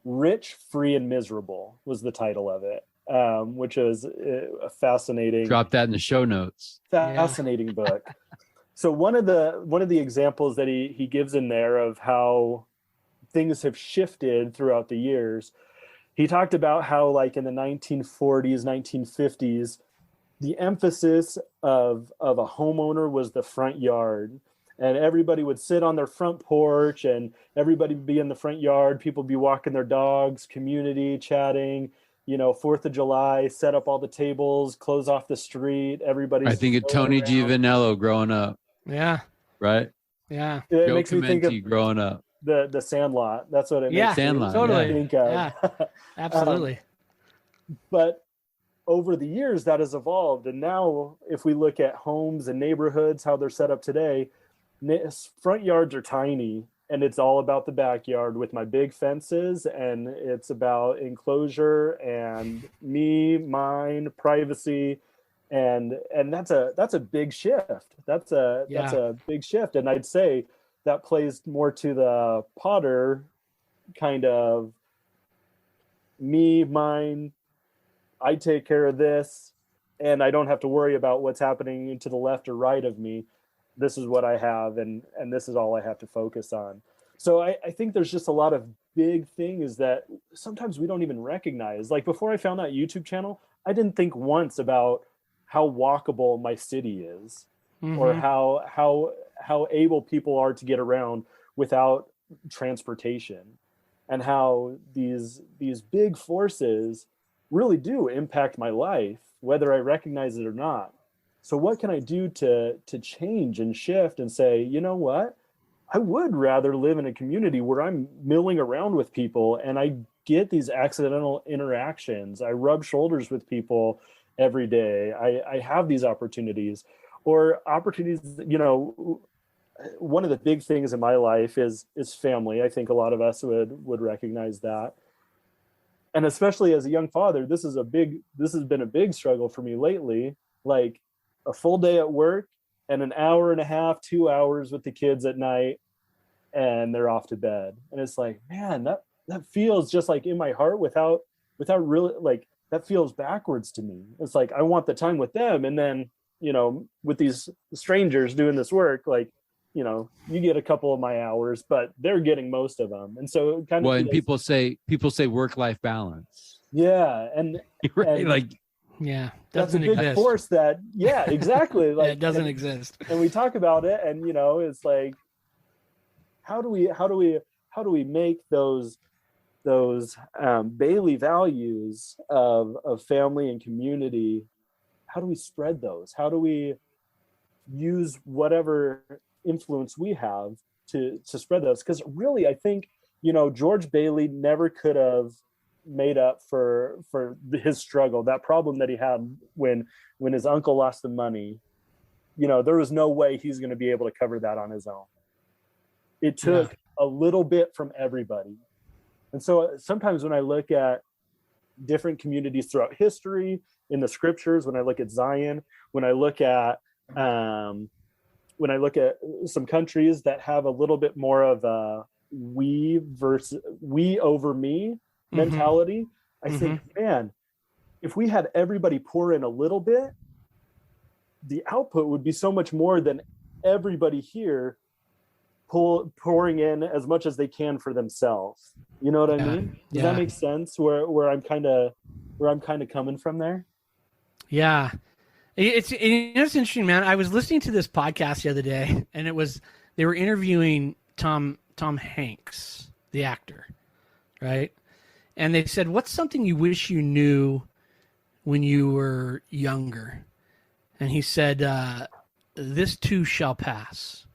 Rich, Free, and Miserable was the title of it, which is a fascinating. Drop that in the show notes. Fascinating book. So one of the examples that he gives in there of how things have shifted throughout the years, he talked about how like in the 1940s, 1950s, the emphasis of a homeowner was the front yard. And everybody would sit on their front porch and everybody would be in the front yard. People would be walking their dogs, community, chatting. 4th of July, set up all the tables, close off the street. Everybody's I think of Tony Giovanello growing up. Yeah. Right. Yeah. It Joe makes me think of Commenti growing up. the Sandlot. That's what it makes Sandlot, me totally. think of. Yeah. Absolutely. But over the years that has evolved. And now if we look at homes and neighborhoods, how they're set up today, front yards are tiny, and it's all about the backyard with my big fences, and it's about enclosure and me, mine, privacy. And that's a big shift. That's a big shift. And I'd say that plays more to the Potter kind of me, mine, I take care of this, and I don't have to worry about what's happening to the left or right of me. This is what I have, and this is all I have to focus on. So I think there's just a lot of big things that sometimes we don't even recognize. Like before I found that YouTube channel, I didn't think once about how walkable my city is, or how able people are to get around without transportation, and how these big forces really do impact my life, whether I recognize it or not. So what can I do to change and shift and say, you know what? I would rather live in a community where I'm milling around with people and I get these accidental interactions. I rub shoulders with people every day. I have these opportunities, or opportunities, one of the big things in my life is family. I think a lot of us would recognize that. And especially as a young father, this has been a big struggle for me lately. Like a full day at work and an hour and a half, 2 hours with the kids at night, and they're off to bed. And it's like, man, that feels just like in my heart without really, like, that feels backwards to me. It's like, I want the time with them. And then, with these strangers doing this work, like, you get a couple of my hours, but they're getting most of them. And so it kind of, and people say work-life balance. Yeah. And, right, and like, yeah, that's a big force that, yeah, exactly. Like, it doesn't exist. And we talk about it, and, it's like, how do we make those Bailey values of family and community? How do we spread those? How do we use whatever influence we have to spread those? Because really, I think, George Bailey never could have made up for his struggle, that problem that he had when his uncle lost the money. There was no way he's going to be able to cover that on his own. It took a little bit from everybody. And so sometimes when I look at different communities throughout history, in the scriptures, when I look at Zion, when I look at some countries that have a little bit more of a we over me mentality, I think, man, if we had everybody pour in a little bit, the output would be so much more than everybody here pouring in as much as they can for themselves. You know what I mean? Does that make sense? Where I'm kind of coming from there? Yeah. It's interesting, man. I was listening to this podcast the other day, and they were interviewing Tom Hanks, the actor, right? And they said, "What's something you wish you knew when you were younger?" And he said, "This too shall pass."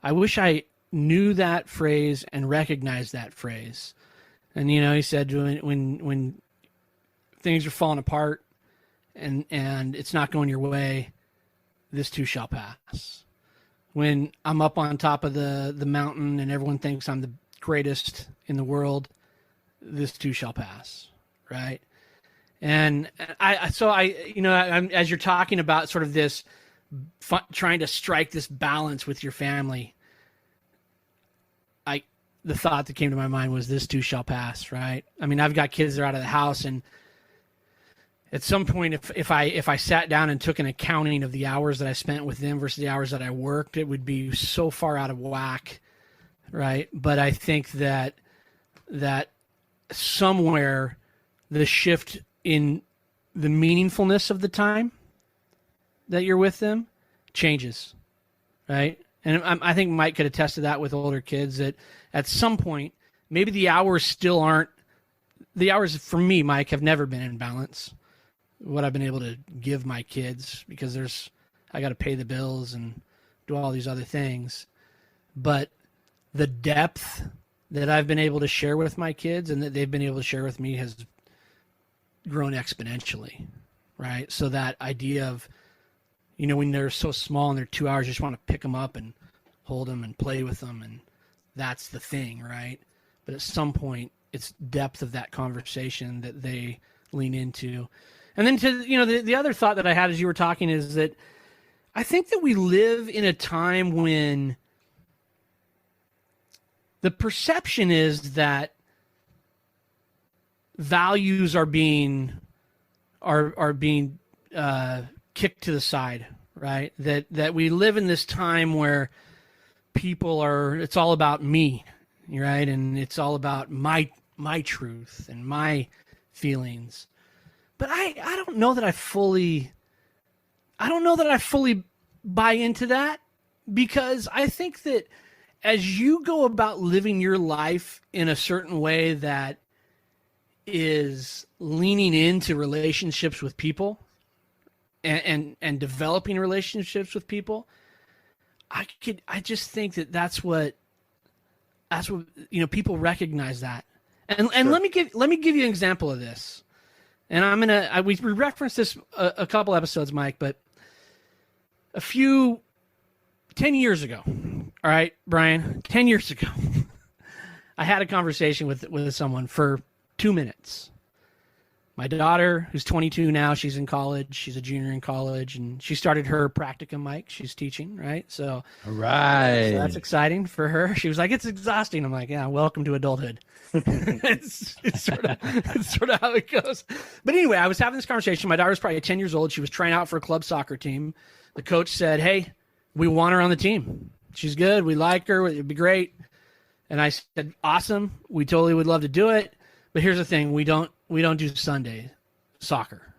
I wish I knew that phrase and recognized that phrase. And he said, when things are falling apart and it's not going your way, this too shall pass. When I'm up on top of the mountain and everyone thinks I'm the greatest in the world, this too shall pass, right? And I'm, as you're talking about sort of this trying to strike this balance with your family, the thought that came to my mind was this too shall pass, right? I mean, I've got kids that are out of the house, and at some point, if I sat down and took an accounting of the hours that I spent with them versus the hours that I worked, it would be so far out of whack, right? But I think that somewhere the shift in the meaningfulness of the time that you're with them changes, right? And I think Mike could attest to that with older kids, that at some point, maybe the hours still aren't the hours for me, Mike, have never been in balance. What I've been able to give my kids, because I got to pay the bills and do all these other things. But the depth that I've been able to share with my kids and that they've been able to share with me has grown exponentially, right? So that idea of, when they're so small and they're 2 hours, you just want to pick them up and hold them and play with them, and that's the thing, right? But at some point, it's depth of that conversation that they lean into. And then the other thought that I had as you were talking is that I think that we live in a time when the perception is that values are being kicked to the side, right? That we live in this time where it's all about me, right? And it's all about my truth and my feelings. But I don't know that I fully buy into that, because I think that as you go about living your life in a certain way that is leaning into relationships with people and developing relationships with people, I just think that's what people recognize that. And Sure. let me give you an example of this. And we referenced this a couple episodes, Mike, but 10 years ago, all right, Brian, 10 years ago, I had a conversation with someone for 2 minutes. My daughter, who's 22 now, she's in college. She's a junior in college, and she started her practicum, Mike. She's teaching, right? So, All right. so that's exciting for her. She was like, "It's exhausting." I'm like, "Yeah, welcome to adulthood." it's sort of how it goes. But anyway, I was having this conversation. My daughter was probably 10 years old. She was trying out for a club soccer team. The coach said, "Hey, we want her on the team. She's good. We like her. It'd be great." And I said, "Awesome. We totally would love to do it. But here's the thing. We don't do Sunday soccer.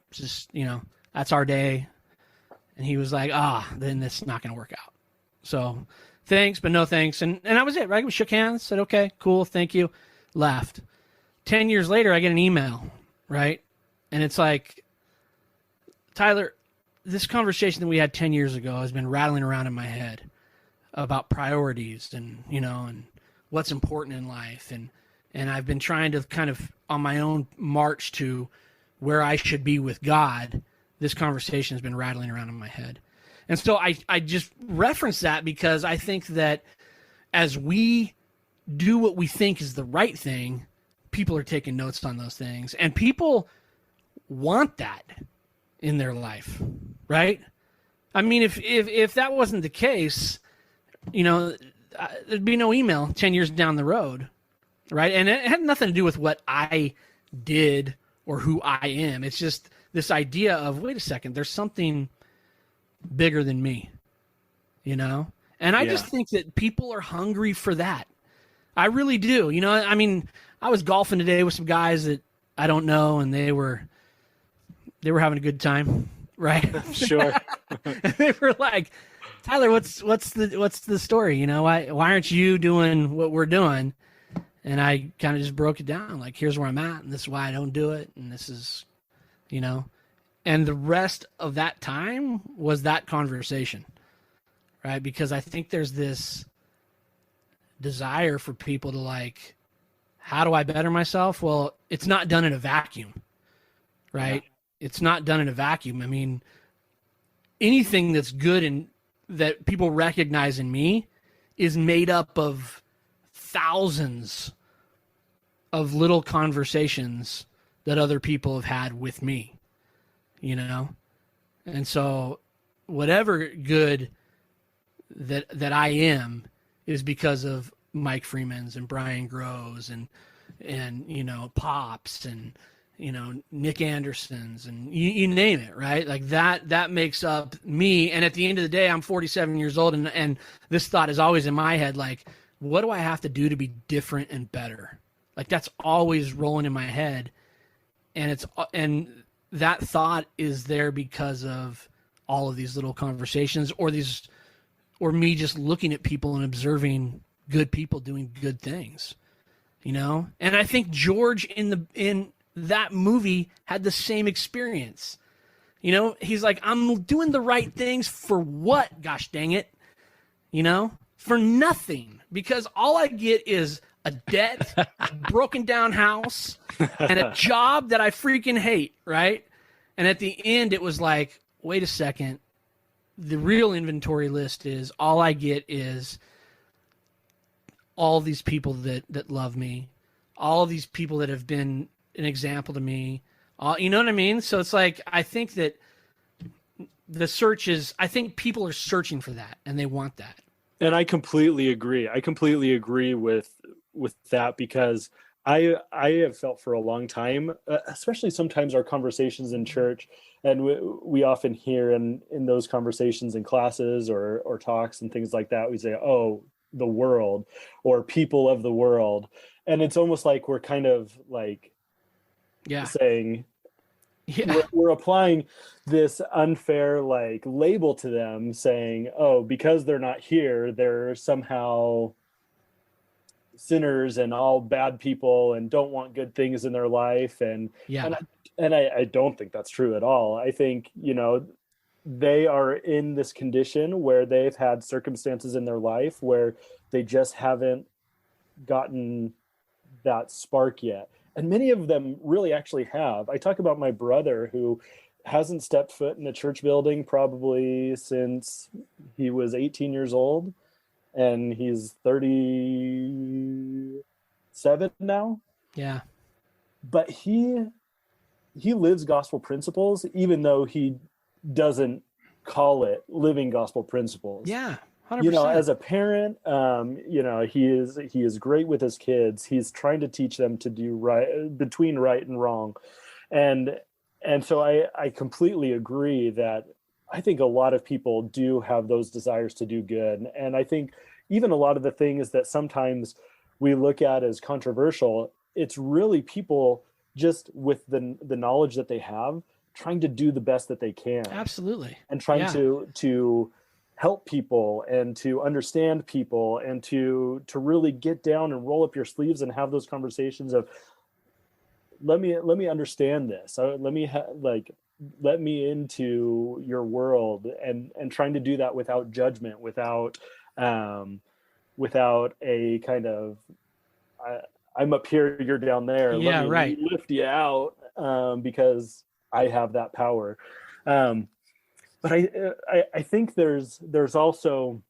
It's just, that's our day." And he was like, then that's not going to work out. So thanks, but no thanks. And that was it, right? We shook hands, said, "Okay, cool. Thank you." Left. 10 years later, I get an email, right? And it's like, "Tyler, this conversation that we had 10 years ago has been rattling around in my head about priorities and, and what's important in life. And I've been trying to kind of on my own march to where I should be with God. This conversation has been rattling around in my head." And so I just reference that because I think that as we do what we think is the right thing, people are taking notes on those things, and people want that in their life, right? I mean, if that wasn't the case, there'd be no email 10 years down the road. Right. And it had nothing to do with what I did or who I am. It's just this idea of, wait a second, there's something bigger than me, And I just think that people are hungry for that. I really do. I mean, I was golfing today with some guys that I don't know, and they were having a good time. Right. Sure. And they were like, "Tyler, what's the story? Why aren't you doing what we're doing?" And I kind of just broke it down. Like, here's where I'm at, and this is why I don't do it. And this is, and the rest of that time was that conversation, right? Because I think there's this desire for people to like, how do I better myself? Well, it's not done in a vacuum, right? Yeah. It's not done in a vacuum. I mean, anything that's good and that people recognize in me is made up of thousands of little conversations that other people have had with me, And so whatever good that I am is because of Mike Freeman's and Brian Groves and Pops and, Nick Anderson's and you name it, right? Like that makes up me. And at the end of the day, I'm 47 years old. And this thought is always in my head, like, what do I have to do to be different and better? Like, that's always rolling in my head. And that thought is there because of all of these little conversations or me just looking at people and observing good people doing good things. you know? And I think George in that movie had the same experience. You know, he's like, I'm doing the right things for what, gosh dang it? You know, for nothing, because all I get is a debt, a broken down house, and a job that I freaking hate, right? And at the end, it was like, wait a second. The real inventory list is all I get is all these people that love me, all of these people that have been an example to me. You know what I mean? So it's like, I think that the search is, I think people are searching for that and they want that. And I completely agree. I completely agree with that, because I have felt for a long time, especially sometimes our conversations in church, and we often hear in those conversations in classes or talks and things like that, we say, oh, the world, or people of the world. And it's almost like we're kind of like saying, we're applying this unfair like label to them, saying, oh, because they're not here, they're somehow sinners and all bad people and don't want good things in their life. And I don't think that's true at all. I think, you know, they are in this condition where they've had circumstances in their life where they just haven't gotten that spark yet. And many of them really actually have. I talk about my brother, who hasn't stepped foot in a church building probably since he was 18 years old, and he's 37 now. Yeah. But he lives gospel principles, even though he doesn't call it living gospel principles. Yeah. 100%. You know, as a parent, you know, he is great with his kids. He's trying to teach them to do right, between right and wrong. And so I completely agree that I think a lot of people do have those desires to do good. And I think even a lot of the things that sometimes we look at as controversial, it's really people just with the knowledge that they have, trying to do the best that they can. Absolutely. And trying to help people and to understand people and to really get down and roll up your sleeves and have those conversations of, let me understand this. Let me into your world, and trying to do that without judgment, without a kind of, I'm up here, you're down there. Yeah, Let me lift you out because I have that power. But I think there's also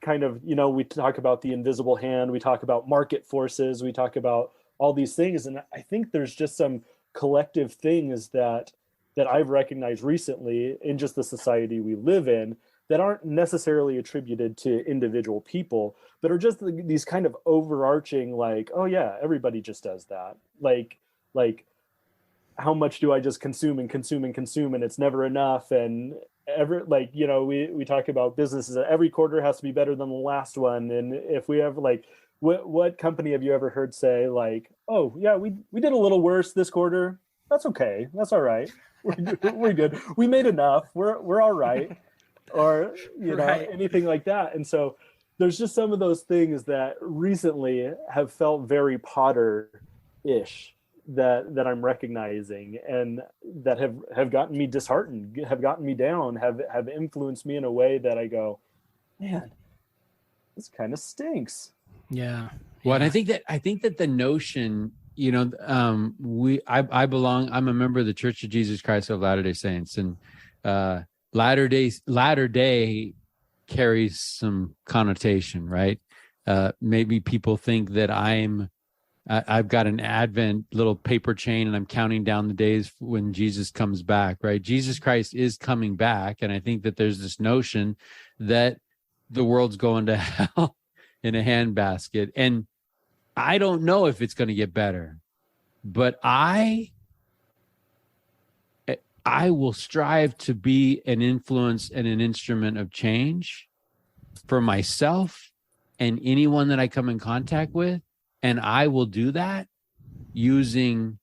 kind of, you know, we talk about the invisible hand, we talk about market forces, we talk about all these things. And I think there's just some collective things that I've recognized recently in just the society we live in that aren't necessarily attributed to individual people, but are just these kind of overarching, like, oh yeah, everybody just does that. Like, how much do I just consume and consume and consume, and it's never enough. And like, you know, we talk about businesses, every quarter has to be better than the last one. And if we ever like, what company have you ever heard say like, oh yeah, we did a little worse this quarter. That's okay. That's all right. We're good. We made enough. We're all right. Or, you know, anything like that. And so there's just some of those things that recently have felt very Potter-ish that I'm recognizing, and that have gotten me disheartened, have gotten me down, have influenced me in a way that I go, man, this kind of stinks. Yeah. Well, and I think that the notion, you know, I'm a member of the Church of Jesus Christ of Latter-day Saints, and Latter Day carries some connotation, right? Maybe people think that I've got an Advent little paper chain and I'm counting down the days when Jesus comes back, right? Jesus Christ is coming back. And I think that there's this notion that the world's going to hell in a handbasket. And I don't know if it's going to get better, but I will strive to be an influence and an instrument of change for myself and anyone that I come in contact with. And I will do that using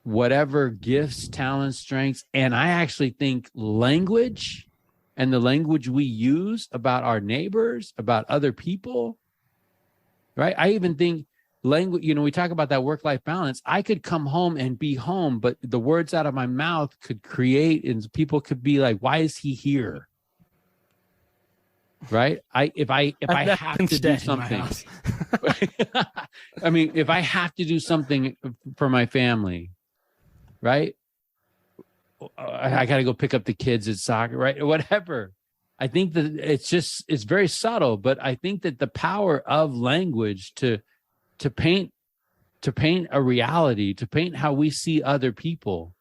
whatever gifts, talents, strengths. And I actually think language and the language we use about our neighbors, about other people, right? I even think language, we talk about that work-life balance. I could come home and be home, but the words out of my mouth could create, and people could be like, why is he here? Right? If I have to do something, I mean, if I have to do something for my family, right? I got to go pick up the kids at soccer, right? Or whatever. I think that it's very subtle, but I think that the power of language to paint a reality, to paint how we see other people,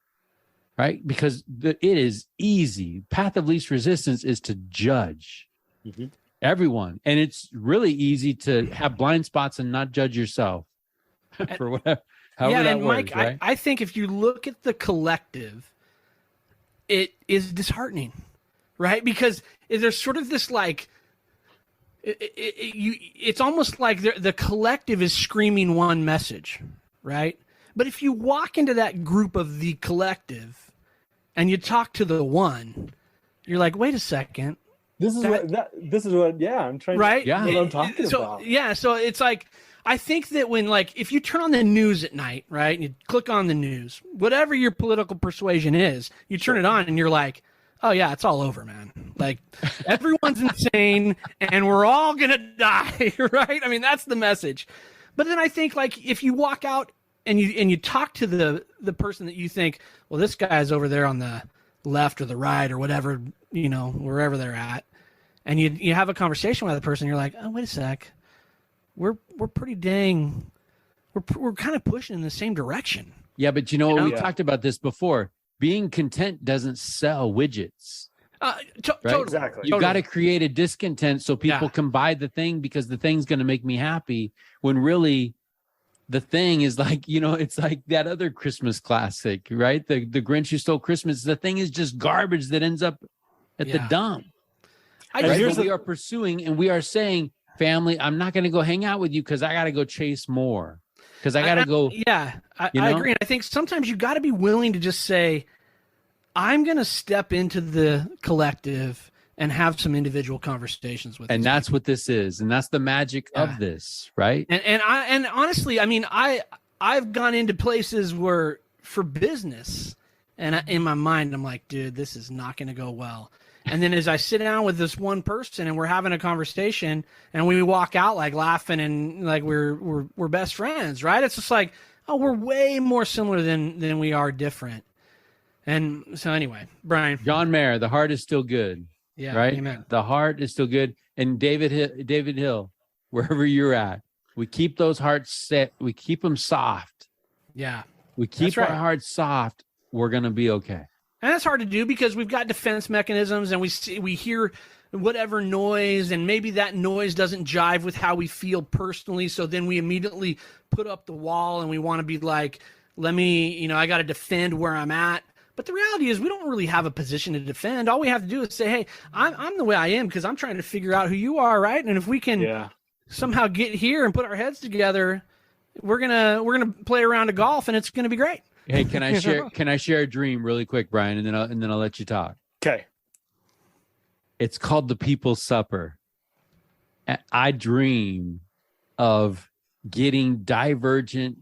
right? Because it is easy. Path of least resistance is to judge everyone. And it's really easy to have blind spots and not judge yourself for whatever. Yeah, and works, Mike, right? I think if you look at the collective, it is disheartening, right? Because there's sort of this like, it's almost like the collective is screaming one message, right? But if you walk into that group of the collective and you talk to the one, you're like, wait a second. This is what I'm trying right? to, yeah. What I'm talking about. Yeah, so it's like, I think that when, like, if you turn on the news at night, right, and you click on the news, whatever your political persuasion is, you turn it on and you're like, oh yeah, it's all over, man. Like, everyone's insane and we're all gonna die, right? I mean, that's the message. But then I think, like, if you walk out and you talk to the person that you think, well, this guy's over there on the left or the right or whatever, wherever they're at, and you have a conversation with the person, you're like, oh, wait a sec. We're pretty dang, we're kind of pushing in the same direction. Yeah, but we talked about this before. Being content doesn't sell widgets. Right? Totally. Exactly. You got to create a discontent so people can buy the thing because the thing's going to make me happy. When really, the thing is like, it's like that other Christmas classic, right? The Grinch Who Stole Christmas. The thing is just garbage that ends up at the dump. We are pursuing, and we are saying, family, I'm not going to go hang out with you because I got to go chase more. Because I got to go. Yeah, I agree. And I think sometimes you got to be willing to just say, I'm going to step into the collective and have some individual conversations with. And that's what this is, and that's the magic of this, right? And honestly, I mean, I've gone into places where for business, and in my mind, I'm like, dude, this is not going to go well. And then as I sit down with this one person and we're having a conversation and we walk out like laughing and like we're best friends, right? It's just like, oh, we're way more similar than we are different. And so anyway, Brian. John Mayer, the heart is still good. Yeah. Right? Amen. The heart is still good. And David Hill, wherever you're at, we keep those hearts set. We keep them soft. Yeah. We keep our hearts soft. We're going to be okay. And that's hard to do because we've got defense mechanisms and we hear whatever noise, and maybe that noise doesn't jive with how we feel personally. So then we immediately put up the wall and we want to be like, I got to defend where I'm at. But the reality is we don't really have a position to defend. All we have to do is say, hey, I'm the way I am because I'm trying to figure out who you are, right? And if we can somehow get here and put our heads together, we're gonna play a round of golf and it's gonna be great. Hey, can I share? Can I share a dream really quick, Brian, and then I'll let you talk. Okay. It's called the People's Supper. I dream of getting divergent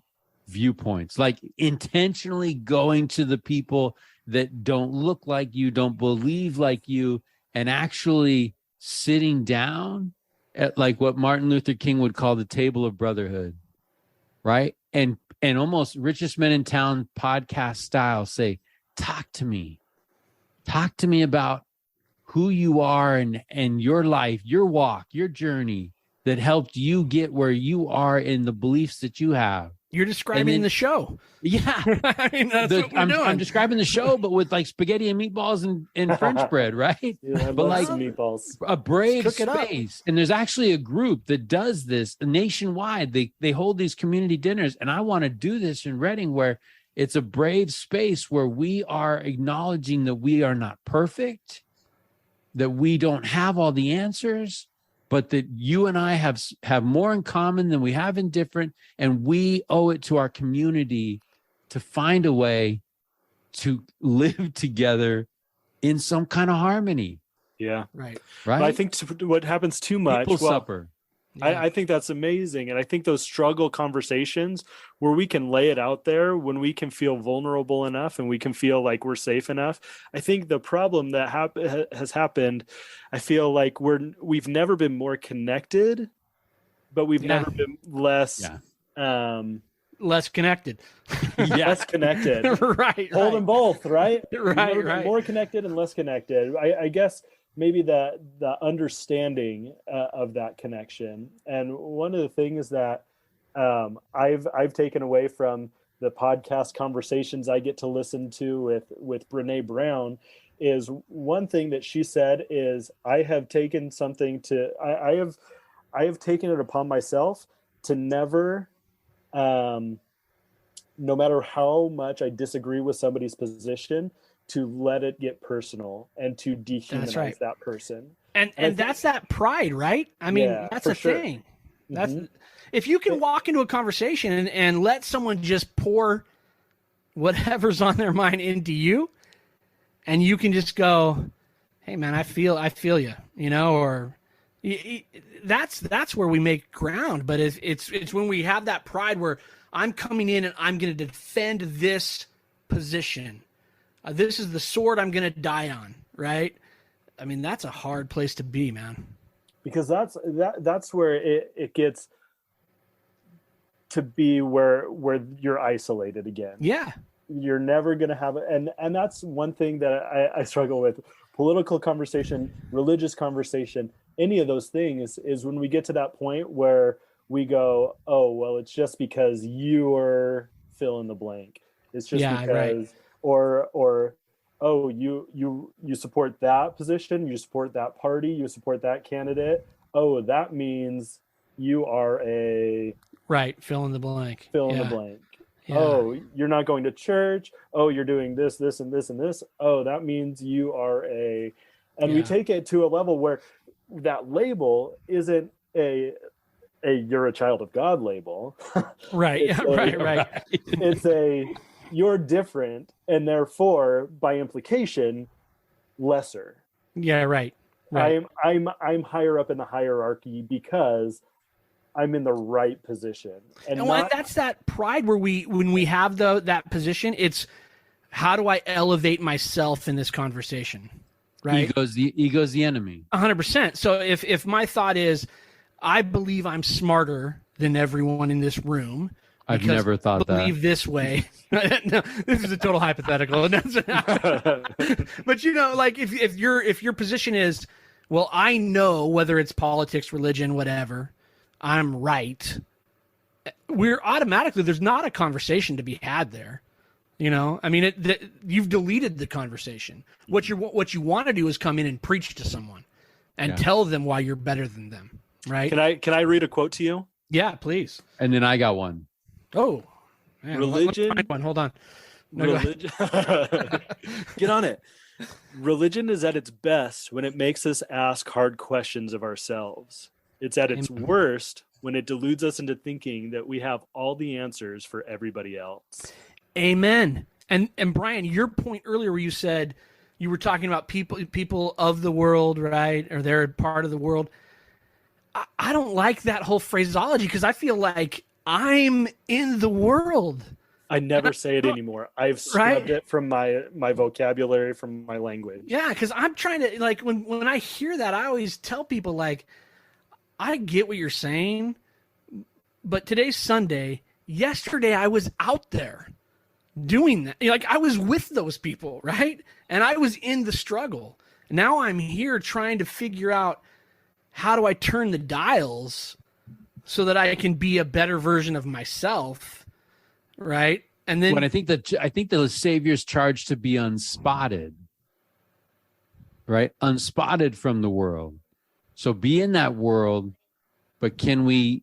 viewpoints, like intentionally going to the people that don't look like you, don't believe like you, and actually sitting down at like what Martin Luther King would call the table of brotherhood, right? And almost Richest Men in Town podcast style say, talk to me about who you are and your life, your walk, your journey that helped you get where you are in the beliefs that you have. You're describing the show. Yeah. I mean, that's what we're doing. I'm describing the show, but with like spaghetti and meatballs and French bread, right? Yeah, but like meatballs. A brave space. And there's actually a group that does this nationwide. They hold these community dinners. And I want to do this in Reading where it's a brave space where we are acknowledging that we are not perfect, that we don't have all the answers, but that you and I have more in common than we have in different, and we owe it to our community to find a way to live together in some kind of harmony. Yeah. Right. But I think what happens too much. People's supper. Yeah. I think that's amazing. And I think those struggle conversations where we can lay it out there, when we can feel vulnerable enough and we can feel like we're safe enough. I think the problem that has happened, I feel like we've never been more connected, but we've never been less less connected. less connected. Right. Hold them both, right? Right. More connected and less connected. I guess maybe the understanding of that connection. And one of the things that I've taken away from the podcast conversations I get to listen to with Brene Brown is, one thing that she said is, I have taken it upon myself to never, no matter how much I disagree with somebody's position, to let it get personal and to dehumanize that person. And that's that pride, right? I mean, that's a thing. That's if you can walk into a conversation and let someone just pour whatever's on their mind into you, and you can just go, "Hey, man, I feel you," or that's where we make ground. But it's when we have that pride where I'm coming in and I'm going to defend this position. This is the sword I'm going to die on, right? I mean, that's a hard place to be, man. Because that's where it gets to be where you're isolated again. Yeah. You're never going to have it. And that's one thing that I struggle with. Political conversation, religious conversation, any of those things is when we get to that point where we go, oh, well, it's just because you're fill in the blank. It's just because... Right. Or oh, you support that position, you support that party, you support that candidate. Oh, that means you are a fill in the blank. Fill in the blank. Yeah. Oh, you're not going to church. Oh, you're doing this, and this, and this. Oh, that means you are a. And we take it to a level where that label isn't a you're a child of God label. Right. Right. It's a you're different, and therefore, by implication, lesser. Yeah, right. I'm higher up in the hierarchy because I'm in the right position. And that's that pride where when we have that position, it's how do I elevate myself in this conversation? Right? Ego's the enemy. 100%. So if my thought is, I believe I'm smarter than everyone in this room. I've never thought that. Believe this way. No, this is a total hypothetical. But like if your position is, well, I know whether it's politics, religion, whatever, I'm right. We're automatically, there's not a conversation to be had there. I mean, you've deleted the conversation. What you want to do is come in and preach to someone and tell them why you're better than them. Right? Can I read a quote to you? Yeah, please. And then I got one. Oh, man, religion. Find one. Hold on. No, religion. Get on it. Religion is at its best when it makes us ask hard questions of ourselves. It's at its worst when it deludes us into thinking that we have all the answers for everybody else. Amen. And Brian, your point earlier where you said you were talking about people of the world, right? Or they're part of the world. I don't like that whole phraseology because I feel like I'm in the world. I never say it anymore. I've scrubbed it from my vocabulary, from my language. Yeah, because I'm trying to, like, when I hear that, I always tell people, like, I get what you're saying, but today's Sunday. Yesterday, I was out there doing that. Like, I was with those people, right? And I was in the struggle. Now I'm here trying to figure out how do I turn the dials so that I can be a better version of myself, right? And then, but I think the Savior's charged to be unspotted, right? Unspotted from the world. So be in that world, but can we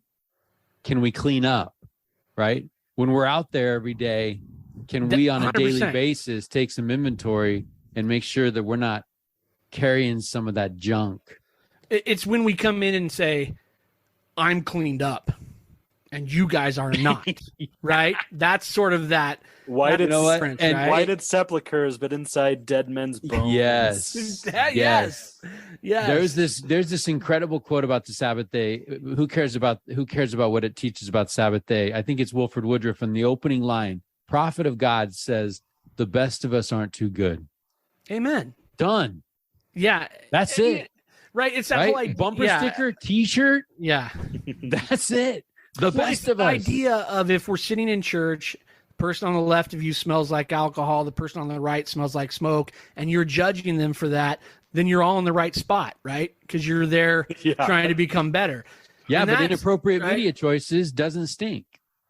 clean up, right? When we're out there every day, can we on a 100%. Daily basis take some inventory and make sure that we're not carrying some of that junk? It's when we come in and say, I'm cleaned up and you guys are not, right? That's sort of that. Why did difference, and right? why did sepulchres, but inside dead men's bones? Yes. Yes. There's this incredible quote about the Sabbath day. Who cares about what it teaches about Sabbath day? I think it's Wilford Woodruff in the opening line. Prophet of God says, "The best of us aren't too good." Amen. Done. Yeah. That's it. Right. It's that Right? whole idea. Bumper sticker, T-shirt. Yeah. That's it. The best of the us. idea of if we're sitting in church, the person on the left of you smells like alcohol, the person on the right smells like smoke, and you're judging them for that, then you're all in the right spot, right? Because you're there trying to become better. Yeah, And but that's, inappropriate media choices doesn't stink.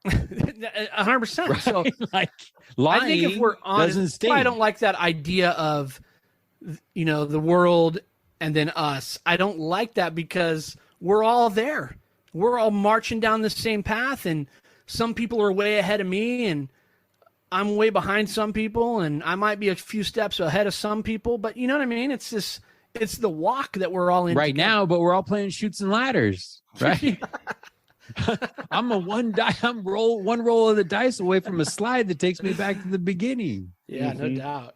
100%. Right? So Like lying I think if we're honest, doesn't stink. I don't like that idea of, the world and then us. I don't like that because we're all there. We're all marching down the same path, and some people are way ahead of me, and I'm way behind some people, and I might be a few steps ahead of some people, but you know what I mean? It's the walk that we're all in right together. now, but we're all playing shoots and ladders, right? I'm one roll of the dice away from a slide that takes me back to the beginning. Yeah, no doubt.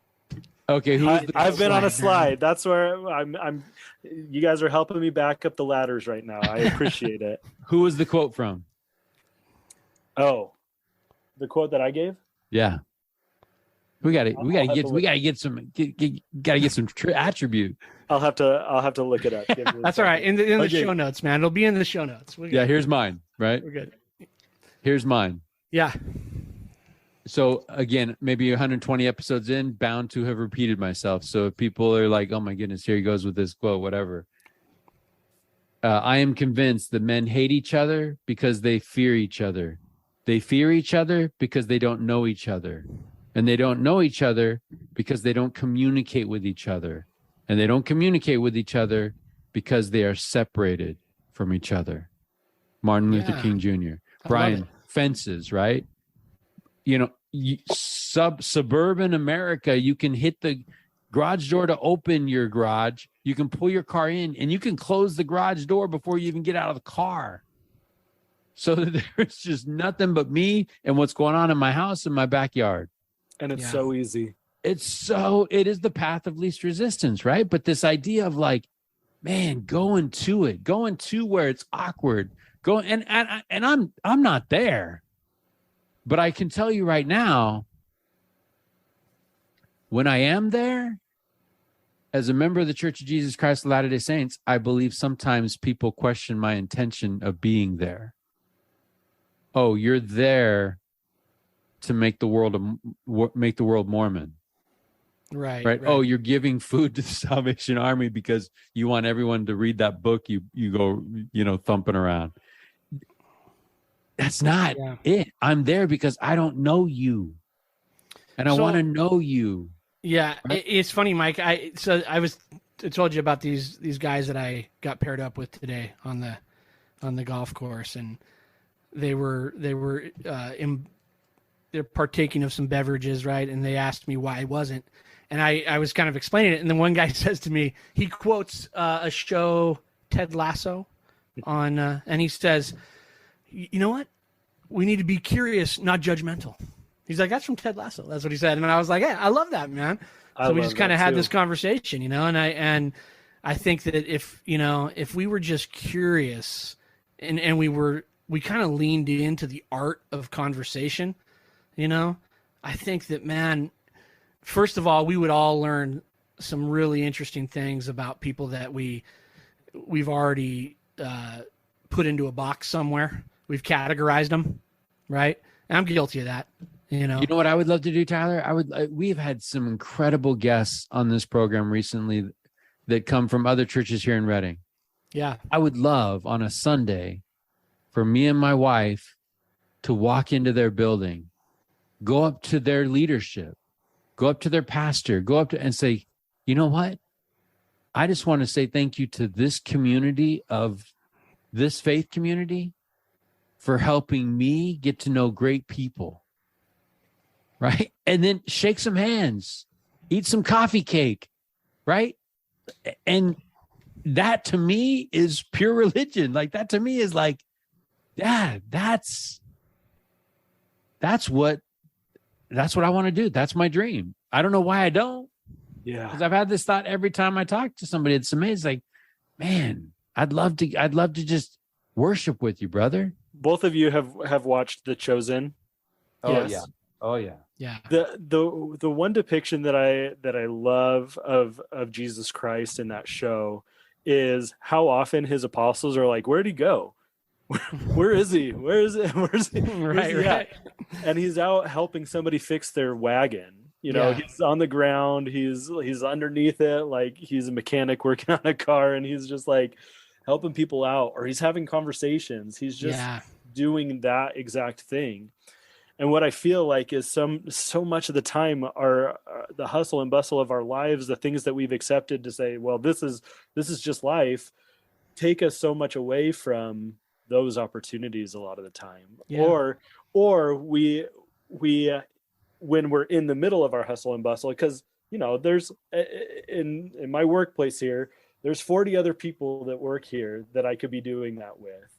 Okay, I've been on a slide. That's where I'm. You guys are helping me back up the ladders right now. I appreciate it. Who was the quote from? Oh, the quote that I gave. Yeah, we got to get some attribute. I'll have to look it up. That's all right. In the show notes, man. It'll be in the show notes. Here's mine. Right. We're good. Here's mine. Yeah. So again, maybe 120 episodes in, bound to have repeated myself. So if people are like, "Oh my goodness, here he goes with this quote," whatever. I am convinced that men hate each other because they fear each other. They fear each other because they don't know each other. And they don't know each other because they don't communicate with each other. And they don't communicate with each other because they are separated from each other. Martin Luther King Jr. Brian, fences, right? Suburban America, you can hit the garage door to open your garage. You can pull your car in, and you can close the garage door before you even get out of the car. So that there's just nothing but me and what's going on in my house and my backyard. And it's so easy. It is the path of least resistance, right? But this idea of like, man, going to where it's awkward, and I'm not there. But I can tell you right now, when I am there, as a member of the Church of Jesus Christ of Latter-day Saints, I believe sometimes people question my intention of being there. Oh, you're there to make the world Mormon. Right. Oh, you're giving food to the Salvation Army because you want everyone to read that book you go, thumping around. That's not it. I'm there because I don't know you. And I want to know you. Yeah. Right? It's funny, Mike. I told you about these guys that I got paired up with today on the golf course, and they're partaking of some beverages, right? And they asked me why I wasn't. And I was kind of explaining it. And then one guy says to me, he quotes a show, Ted Lasso, on, and he says, "You know what? We need to be curious, not judgmental." He's like, "That's from Ted Lasso." That's what he said. And I was like, "Yeah, I love that, man." So we just kind of had this conversation, and I think that if we were just curious and we kind of leaned into the art of conversation, I think that, man, first of all, we would all learn some really interesting things about people that we've already put into a box somewhere. We've categorized them, right? And I'm guilty of that. You know what I would love to do, Tyler? We've had some incredible guests on this program recently that come from other churches here in Reading. Yeah. I would love on a Sunday for me and my wife to walk into their building, go up to their leadership, go up to their pastor, go up to and say, "You know what? I just want to say thank you to this community of this faith community for helping me get to know great people." Right? And then shake some hands, eat some coffee cake, right? And that to me is pure religion. Like that to me is like, yeah, that's what I want to do. That's my dream. I don't know why I don't. Yeah. Because I've had this thought every time I talk to somebody. It's amazing. Like, man, I'd love to just worship with you, brother. Both of you have watched The Chosen. Oh Yes. yeah. Oh yeah. Yeah. The one depiction that I love of Jesus Christ in that show is how often his apostles are like, where'd he go? Where is he? Where's he? Right, he right. at? And he's out helping somebody fix their wagon. You know, Yeah. he's on the ground, he's underneath it, like he's a mechanic working on a car, and he's just like helping people out, or he's having conversations. He's just doing that exact thing. And what I feel like is so much of the time our the hustle and bustle of our lives, the things that we've accepted to say, well, this is just life, take us so much away from those opportunities a lot of the time. Yeah. Or we when we're in the middle of our hustle and bustle, because there's in my workplace here, there's 40 other people that work here that I could be doing that with.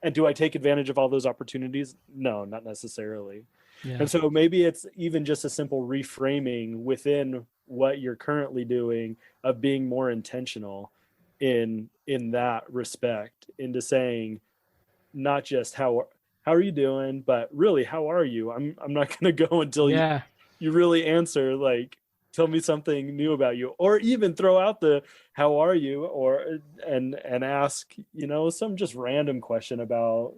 And do I take advantage of all those opportunities? No, not necessarily. Yeah. And so maybe it's even just a simple reframing within what you're currently doing of being more intentional in that respect, into saying not just how are you doing, but really, how are you? I'm not going to go until you really answer, like, tell me something new about you, or even throw out the how are you, or and ask some just random question about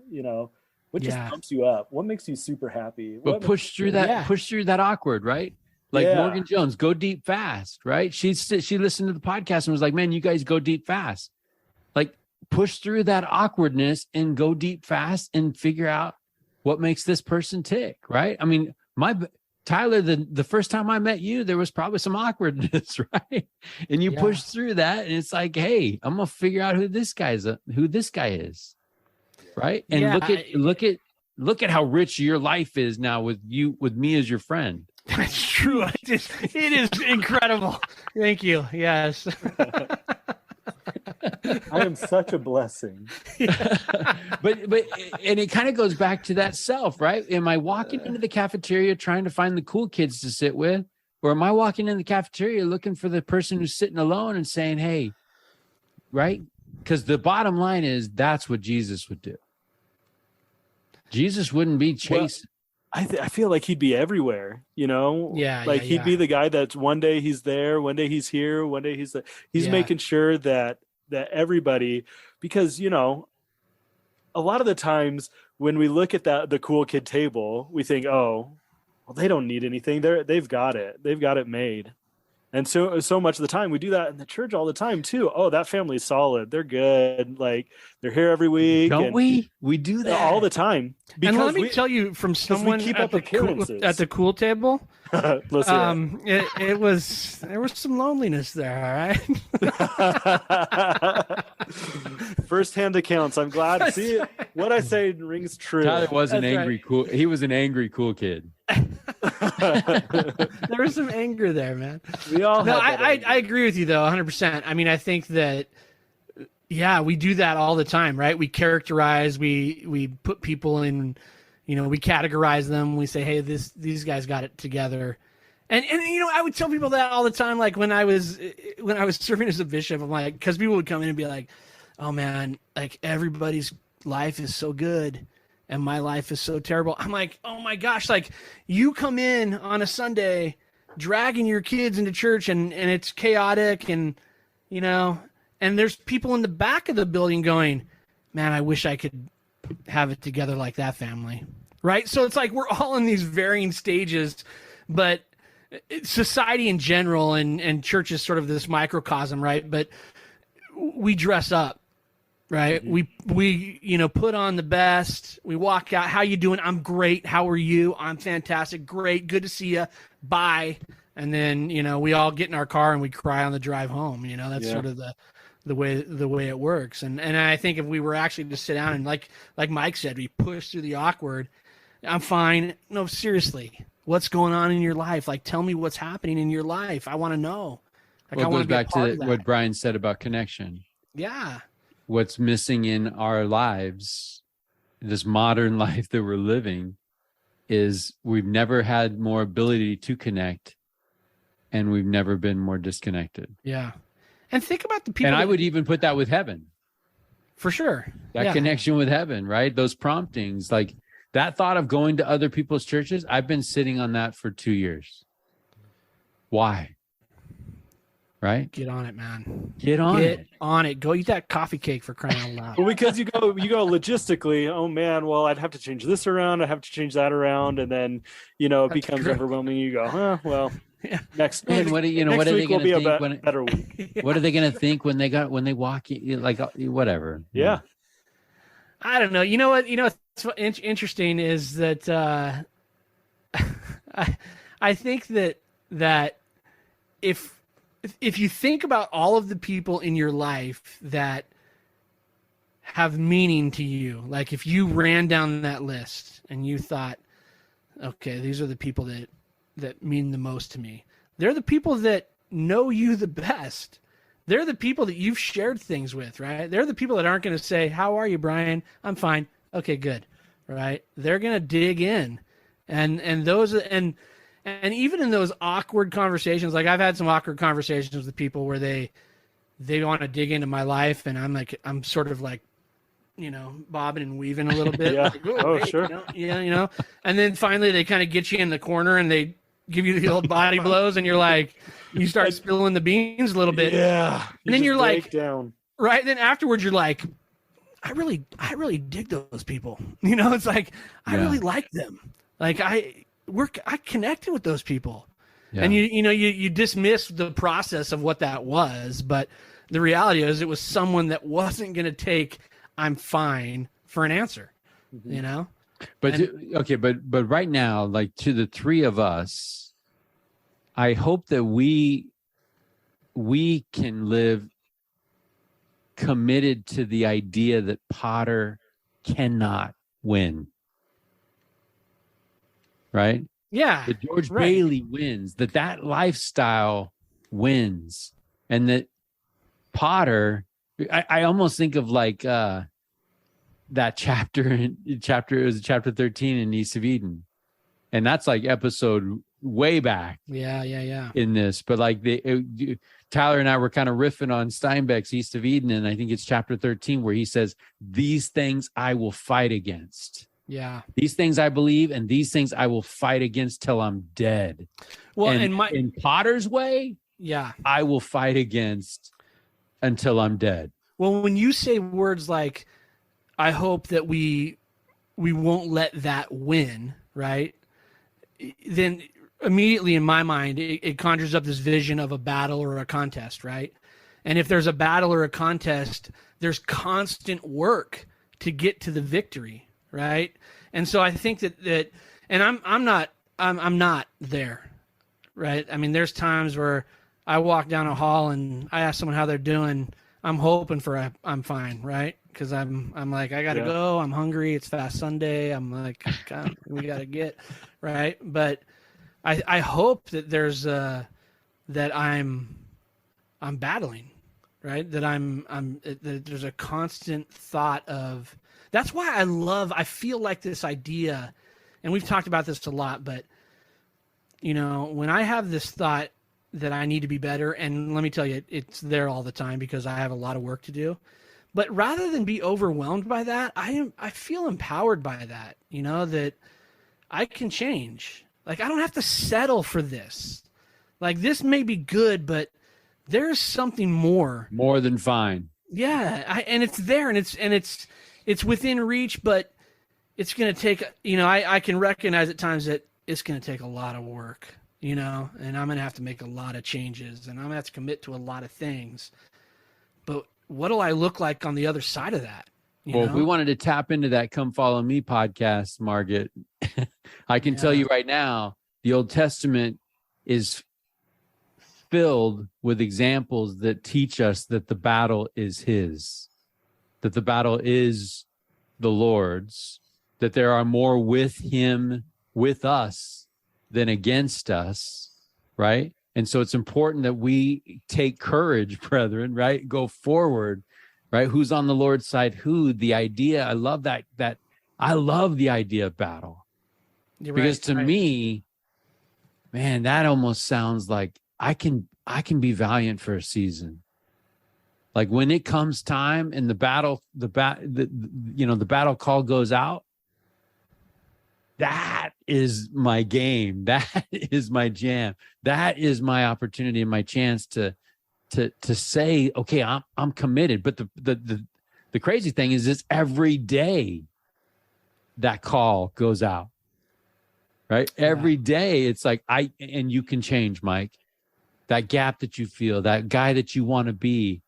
what just pumps you up, what makes you super happy, but push through that awkward, right? Like Morgan Jones, go deep fast, right? She listened to the podcast and was like, man, you guys go deep fast. Like, push through that awkwardness and go deep fast and figure out what makes this person tick, right? I mean, Tyler, the first time I met you, there was probably some awkwardness, right? And you pushed through that, and it's like, hey, I'm gonna figure out who this guy is, right? And look at how rich your life is now with me as your friend. That's true. It is incredible. Thank you. Yes. I am such a blessing. but and it kind of goes back to that self, right? Am I walking into the cafeteria trying to find the cool kids to sit with, or am I walking in the cafeteria looking for the person who's sitting alone and saying, hey, right? Because the bottom line is that's what Jesus would do. Jesus wouldn't be chasing. I feel like he'd be everywhere, he'd be the guy that's one day he's there, one day he's here, one day he's making sure that everybody, because a lot of the times when we look at the cool kid table, we think, oh, well, they don't need anything, they've got it made. And so much of the time we do that in the church all the time too. Oh, that family's solid, they're good, like they're here every week. Don't we do that all the time? And let me tell you, from someone keep at up the appearances at the cool table, there was some loneliness there. All right. First-hand accounts. I'm glad. See, what I say rings true. Tyler was cool. He was an angry cool kid. There was some anger there, man. We all. No, I agree with you though, 100%. I mean, I think that we do that all the time, right? We characterize, we put people in, we categorize them. We say, hey, these guys got it together. And I would tell people that all the time. Like when I was serving as a bishop, I'm like, because people would come in and be like, oh man, like everybody's life is so good and my life is so terrible. I'm like, oh my gosh, like you come in on a Sunday dragging your kids into church and it's chaotic and there's people in the back of the building going, man, I wish I could have it together like that family. Right? So it's like we're all in these varying stages, but society in general and church is sort of this microcosm, right? But we dress up, right? Mm-hmm. We put on the best. We walk out. How you doing? I'm great. How are you? I'm fantastic. Great. Good to see you. Bye. And then, we all get in our car and we cry on the drive home. That's sort of the way it works. And I think if we were actually to sit down and like Mike said, we push through the awkward. I'm fine. No, seriously. What's going on in your life? Like, tell me what's happening in your life. I want to know. Like, well, it goes back to what Brian said about connection. Yeah. What's missing in our lives this modern life that we're living is we've never had more ability to connect, and we've never been more disconnected. Yeah. And think about the people. And I would even put that with heaven. For sure. That connection with heaven, right? Those promptings, like that thought of going to other people's churches. I've been sitting on that for 2 years. Why? Right? Get on it, man. Get on it. Go eat that coffee cake, for crying out loud. Well, because you go logistically, oh man, well, I'd have to change this around, I have to change that around, and then it becomes overwhelming. You go, well, next what are they going to think? Better week. What are they going to think when they walk in, like whatever? Yeah. I don't know. You know what? What's interesting is that I think that if you think about all of the people in your life that have meaning to you, like if you ran down that list and you thought, okay, these are the people that mean the most to me. They're the people that know you the best. They're the people that you've shared things with, right? They're the people that aren't going to say, how are you, Brian? I'm fine. Okay, good. Right? They're going to dig in. And even in those awkward conversations, like I've had some awkward conversations with people where they want to dig into my life, and I'm sort of like, bobbing and weaving a little bit. Yeah. Like, hey, sure. And then finally they kind of get you in the corner and they give you the old body blows, and you're like, you start spilling the beans a little bit. Yeah. And then you're like, down. right. Then afterwards you're like, I really dig those people. It's like, I really like them. Like I connected with those people. Yeah. And you dismiss the process of what that was, but the reality is it was someone that wasn't going to take I'm fine for an answer, But but right now, like to the three of us, I hope that we can live committed to the idea that Potter cannot win. Right? Yeah. That George Bailey wins, that lifestyle wins, and that Potter, I almost think of like that chapter, it was chapter 13 in East of Eden. And that's like episode way back. Yeah. In this, but like Tyler and I were kind of riffing on Steinbeck's East of Eden, and I think it's chapter 13 where he says, "These things I will fight against." Yeah. These things I believe, and these things I will fight against till I'm dead. Well, in Potter's way, I will fight against until I'm dead. Well, when you say words like, I hope that we won't let that win, right? Then immediately in my mind, it conjures up this vision of a battle or a contest, right? And if there's a battle or a contest, there's constant work to get to the victory, right? And so I think that and I'm not there, right? I mean, there's times where I walk down a hall and I ask someone how they're doing. I'm hoping for I'm fine, right? Because I'm like, I gotta go. I'm hungry. It's Fast Sunday. I'm like, God, we gotta get right. But I hope that there's that I'm battling, right? That that there's a constant thought of. That's why I feel like this idea, and we've talked about this a lot, but when I have this thought that I need to be better, and let me tell you, it's there all the time because I have a lot of work to do. But rather than be overwhelmed by that, I feel empowered by that, that I can change. Like, I don't have to settle for this. Like, this may be good, but there's something more. More than fine. Yeah, and it's there, and it's within reach, but it's going to take, I can recognize at times that it's going to take a lot of work, and I'm going to have to make a lot of changes, and I'm going to have to commit to a lot of things. But what do I look like on the other side of that? If we wanted to tap into that Come Follow Me podcast, Margaret, I can tell you right now, the Old Testament is filled with examples that teach us that the battle is his, that the battle is the Lord's, that there are more with him, with us, than against us, right? And so it's important that we take courage, brethren, right? Go forward, right? Who's on the Lord's side? Who? The idea, I love that I love the idea of battle. Because to me, man, that almost sounds like I can be valiant for a season. Like when it comes time and the battle call goes out, that is my game. That is my jam. That is my opportunity and my chance to say, okay, I'm committed. But the crazy thing is it's every day that call goes out. Right? Every day it's like and you can change, Mike. That gap that you feel, that guy that you want to be,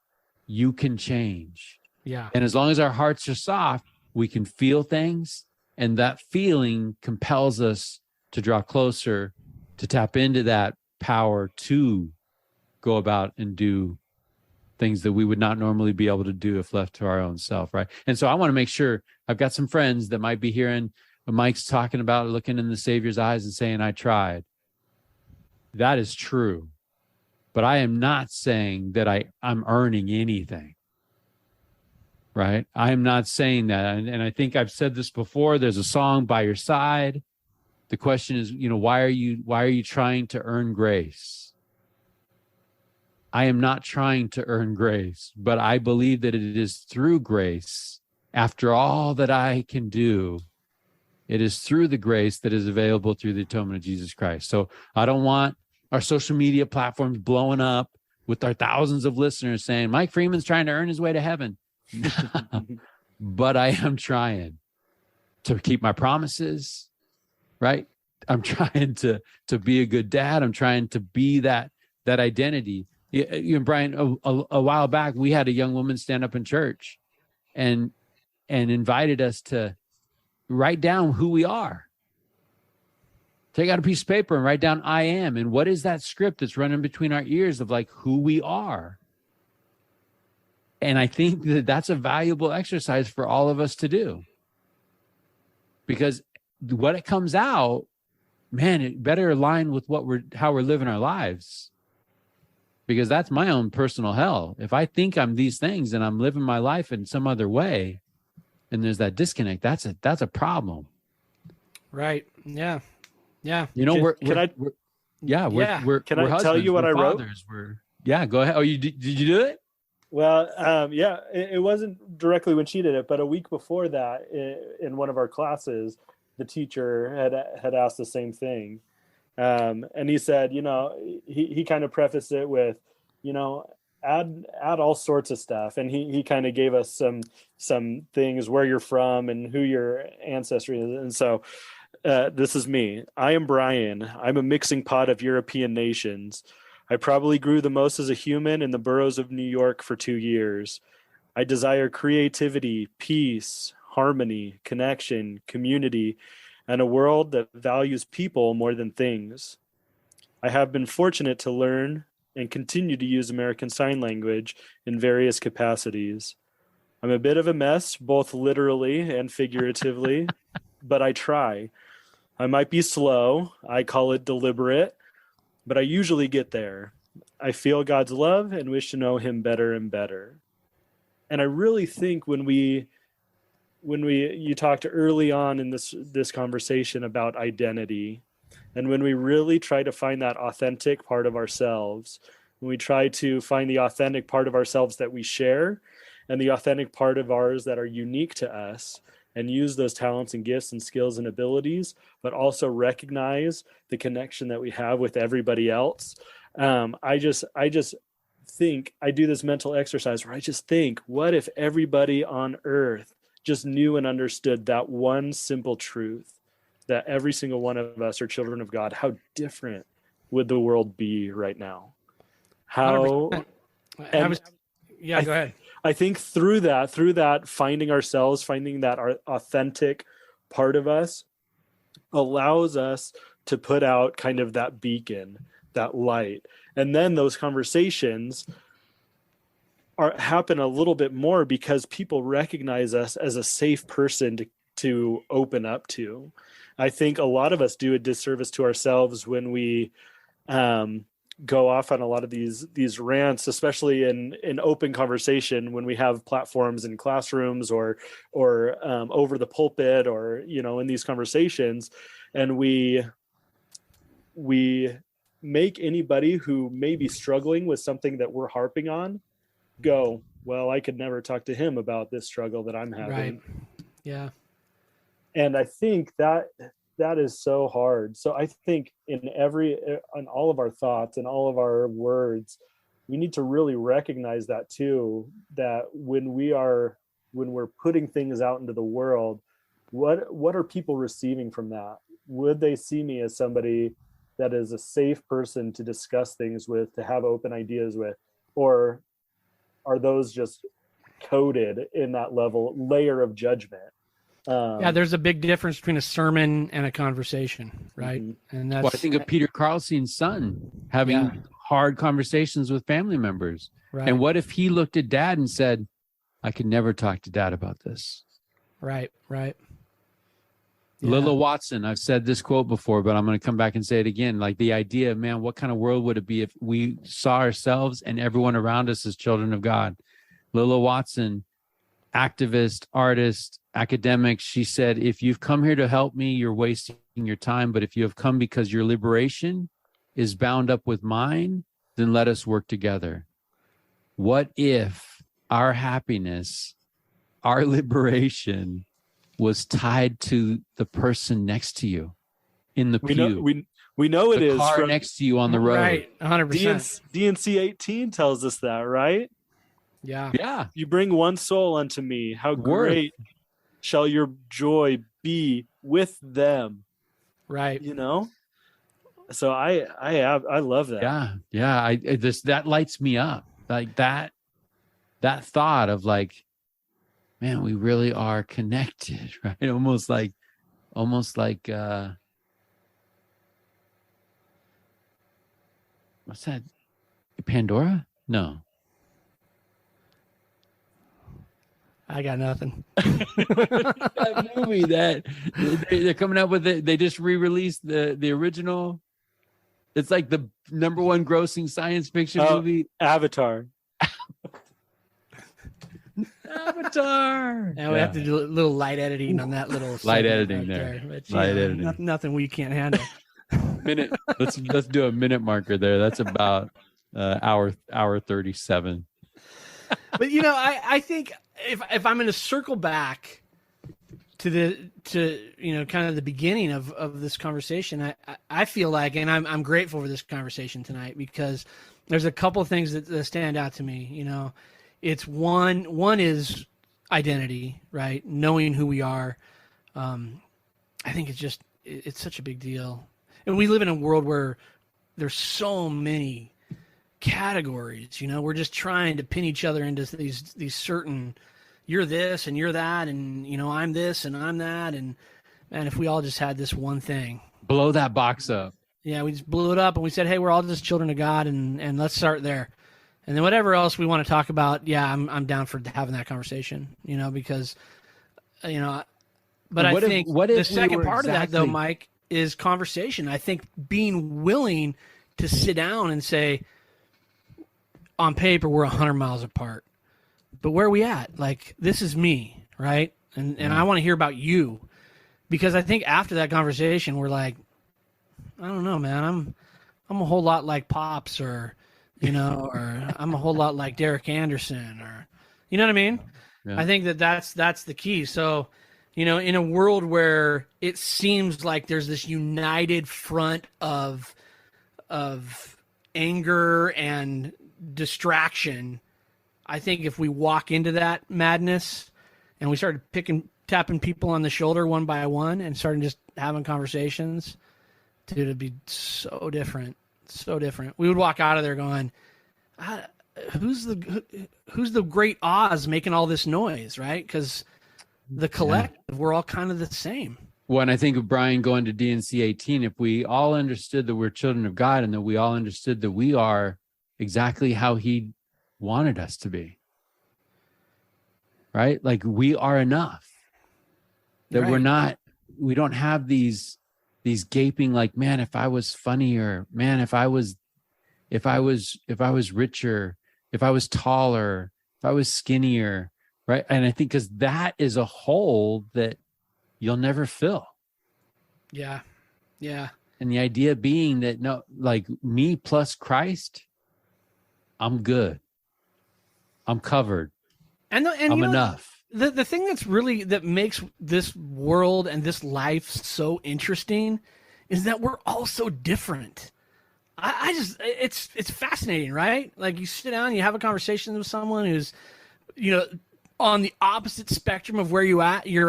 you can change. Yeah. And as long as our hearts are soft, we can feel things. And that feeling compels us to draw closer, to tap into that power to go about and do things that we would not normally be able to do if left to our own self, right? And so I want to make sure I've got some friends that might be hearing Mike's talking about looking in the Savior's eyes and saying, I tried. That is true. But I am not saying that I'm earning anything. Right? I am not saying that. And I think I've said this before. There's a song, By Your Side. The question is, why are you trying to earn grace? I am not trying to earn grace, but I believe that it is through grace, after all that I can do, it is through the grace that is available through the atonement of Jesus Christ. So I don't want our social media platforms blowing up with our thousands of listeners saying, Mike Freeman's trying to earn his way to heaven. But I am trying to keep my promises, right? I'm trying to be a good dad. I'm trying to be that identity. You and Brian, a while back, we had a young woman stand up in church and invited us to write down who we are. Take out a piece of paper and write down I am. And what is that script that's running between our ears of like who we are? And I think that that's a valuable exercise for all of us to do. Because what it comes out, man, it better align with how we're living our lives. Because that's my own personal hell. If I think I'm these things and I'm living my life in some other way, and there's that disconnect, that's a problem. Right. Yeah. Yeah. We're Can I tell you what I wrote? Go ahead. Oh, did you do it? Well, it wasn't directly when she did it, but a week before that, in one of our classes, the teacher had asked the same thing, and he said, he kind of prefaced it with, add all sorts of stuff, and he kind of gave us some things, where you're from and who your ancestry is, and so this is me. I am Brian. I'm a mixing pot of European nations. I probably grew the most as a human in the boroughs of New York for 2 years. I desire creativity, peace, harmony, connection, community, and a world that values people more than things. I have been fortunate to learn and continue to use American Sign Language in various capacities. I'm a bit of a mess, both literally and figuratively, but I try. I might be slow. I call it deliberate. But I usually get there. I feel God's love and wish to know him better and better. And I really think when you talked early on in this conversation about identity, and when we really try to find that authentic part of ourselves, when we try to find the authentic part of ourselves that we share, and the authentic part of ours that are unique to us, and use those talents and gifts and skills and abilities, but also recognize the connection that we have with everybody else. I just think, I do this mental exercise where I just think, what if everybody on earth just knew and understood that one simple truth, that every single one of us are children of God? How different would the world be right now? How? Go ahead. I think through that, finding ourselves, finding that our authentic part of us allows us to put out kind of that beacon, that light. And then those conversations happen a little bit more because people recognize us as a safe person to open up to. I think a lot of us do a disservice to ourselves when we go off on a lot of these rants, especially in open conversation when we have platforms in classrooms or over the pulpit, or in these conversations, and we make anybody who may be struggling with something that we're harping on go, well, I could never talk to him about this struggle that I'm having. Right. Yeah. And I think that is so hard. So I think on all of our thoughts and all of our words, we need to really recognize that too, that when we're putting things out into the world, what are people receiving from that? Would they see me as somebody that is a safe person to discuss things with, to have open ideas with, or are those just coded in that layer of judgment? Yeah, there's a big difference between a sermon and a conversation, right? Mm-hmm. And that's. Well, I think of Peter Carlson's son having hard conversations with family members. Right. And what if he looked at dad and said, I could never talk to dad about this? Right. Yeah. Lilla Watson, I've said this quote before, but I'm going to come back and say it again. Like the idea, man, what kind of world would it be if we saw ourselves and everyone around us as children of God? Lilla Watson, activist, artist, academic, she said, if you've come here to help me, you're wasting your time. But if you have come because your liberation is bound up with mine, then let us work together. What if our happiness, our liberation was tied to the person next to you in the pew? We know it the is car from next to you on the road. Right, 100%. DNC 18 tells us that, right? Yeah. You bring one soul unto me. How great shall your joy be with them? Right. So I love that. Yeah. That lights me up. Like that thought of like, man, we really are connected, right? Almost like what's that? Pandora? No. I got nothing. That movie that they're coming out with it. They just re-released the original. It's like the #1 grossing science fiction movie. Avatar. And we have to do a little light editing on that little light editing there. But, light editing. Nothing we can't handle. Minute. Let's do a minute marker there. That's about hour 37. But I think if I'm going to circle back to kind of the beginning of this conversation, I feel like, and I'm grateful for this conversation tonight, because there's a couple of things that stand out to me. It's one is identity, right? Knowing who we are. I think it's such a big deal. And we live in a world where there's so many categories, we're just trying to pin each other into these certain, you're this and you're that, and I'm this and I'm that, and man, if we all just had this one thing, blow that box up. Yeah, we just blew it up and we said, hey, we're all just children of God, and let's start there. And then whatever else we want to talk about, I'm down for having that conversation, because but I think the second part of that though, Mike, is conversation. I think being willing to sit down and say, on paper, we're 100 miles apart, but where are we at? Like, this is me, right? And I want to hear about you, because I think after that conversation, we're like, I don't know, man, I'm a whole lot like Pops, or, or I'm a whole lot like Derek Anderson, or, you know what I mean? Yeah. I think that's the key. So, in a world where it seems like there's this united front of anger and distraction, I think if we walk into that madness and we started tapping people on the shoulder one by one and started just having conversations, dude, it'd be so different. We would walk out of there going, who's the great Oz making all this noise, right? Because the collective, we're all kind of the same. Well, and I think of Brian going to DNC 18, if we all understood that we're children of God, and that we all understood that we are exactly how he wanted us to be, right? Like, we are enough, that we don't have these gaping, like, man, if I was funnier, man, if if I was richer, if I was taller, if I was skinnier, right? And I think because that is a hole that you'll never fill. Yeah. Yeah. And the idea being that no, like me plus Christ, I'm good. I'm covered. And I'm enough. The thing that makes this world and this life so interesting is that we're all so different. I just, it's fascinating, right? Like you sit down, you have a conversation with someone who's, on the opposite spectrum of where you're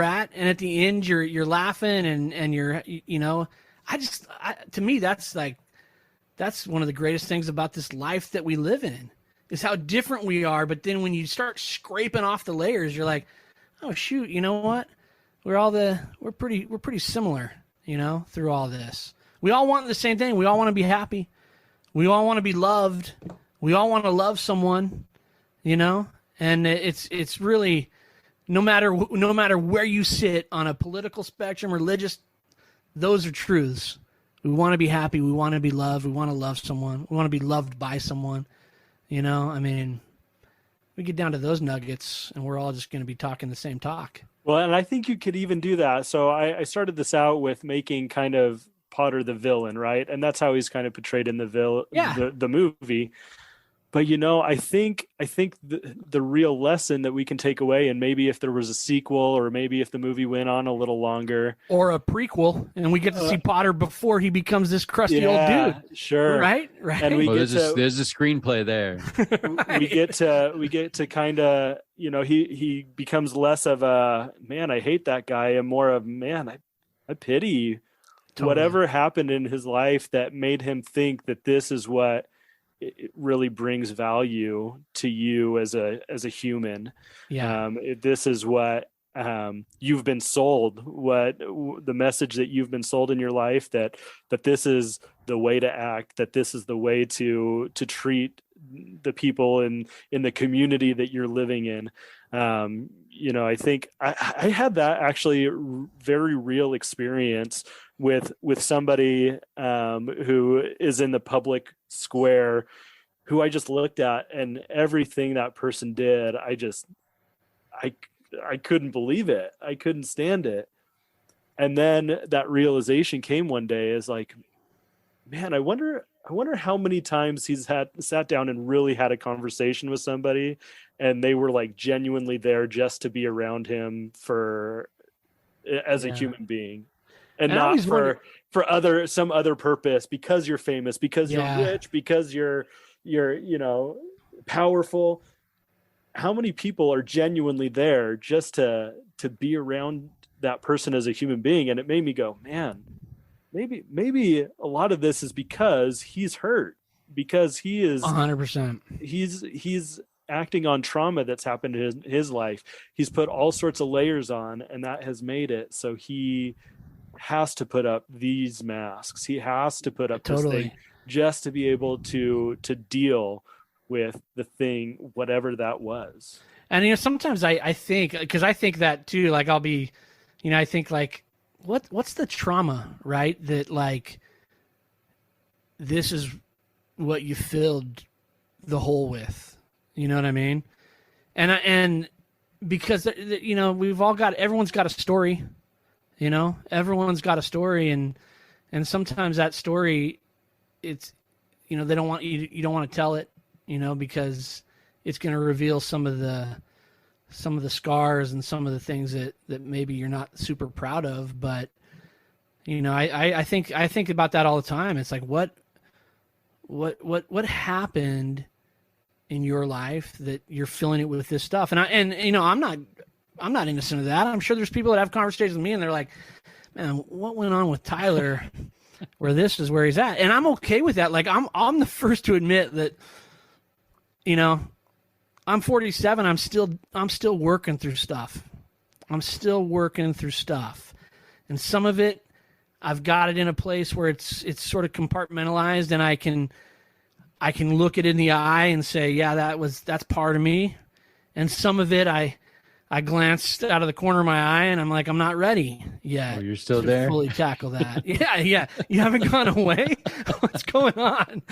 at, and at the end you're laughing and you're, to me that's one of the greatest things about this life that we live in is how different we are. But then when you start scraping off the layers, you're like, oh shoot, you know what? We're pretty similar, through all this. We all want the same thing. We all want to be happy. We all want to be loved. We all want to love someone, and it's really no matter where you sit on a political spectrum, religious, those are truths. We want to be happy. We want to be loved. We want to love someone. We want to be loved by someone. We get down to those nuggets and we're all just going to be talking the same talk. Well, and I think you could even do that. So I started this out with making kind of Potter the villain, right? And that's how he's kind of portrayed in the movie. But I think the real lesson that we can take away, and maybe if there was a sequel, or maybe if the movie went on a little longer, or a prequel, and we get to see Potter before he becomes this crusty old dude, sure, right? And there's a screenplay there. we get to kind of he becomes less of a man, I hate that guy, and more of man, I pity whatever happened in his life that made him think that this is what it really brings value to you as a human. This is what you've been sold, what the message that you've been sold in your life, that this is the way to act, that this is the way to treat the people in the community that you're living in. I think I had that actually very real experience with somebody who is in the public square, who I just looked at, and everything that person did, I couldn't believe it. I couldn't stand it. And then that realization came one day, is like, man, I wonder how many times he's sat down and really had a conversation with somebody, and they were like genuinely there just to be around him as a human being, and not for some other purpose, because you're famous, because you're rich, because you're powerful. How many people are genuinely there just to be around that person as a human being? And it made me go, man, maybe a lot of this is because he's hurt, because he is 100%. He's acting on trauma that's happened in his life. He's put all sorts of layers on, and that has made it so he has to put up these masks. He has to put up this thing just to be able to deal with the thing, whatever that was. And sometimes I think, because I think that too, like I'll be, I think like, what's the trauma, right? That like, this is what you filled the hole with. You know what I mean? And because everyone's got a story. Everyone's got a story, and sometimes that story, it's they don't want you don't want to tell it, because it's going to reveal some of the scars and some of the things that maybe you're not super proud of. But I think about that all the time. It's like what happened in your life that you're filling it with this stuff? And I'm not innocent of that. I'm sure there's people that have conversations with me and they're like, man, what went on with Tyler where this is where he's at? And I'm okay with that. Like I'm the first to admit that, I'm 47. I'm still working through stuff. And some of it, I've got it in a place where it's sort of compartmentalized, and I can look it in the eye and say, yeah, that's part of me. And some of it, I glanced out of the corner of my eye and I'm like, I'm not ready yet. Oh, you're still there? Fully tackle that. Yeah. You haven't gone away? What's going on?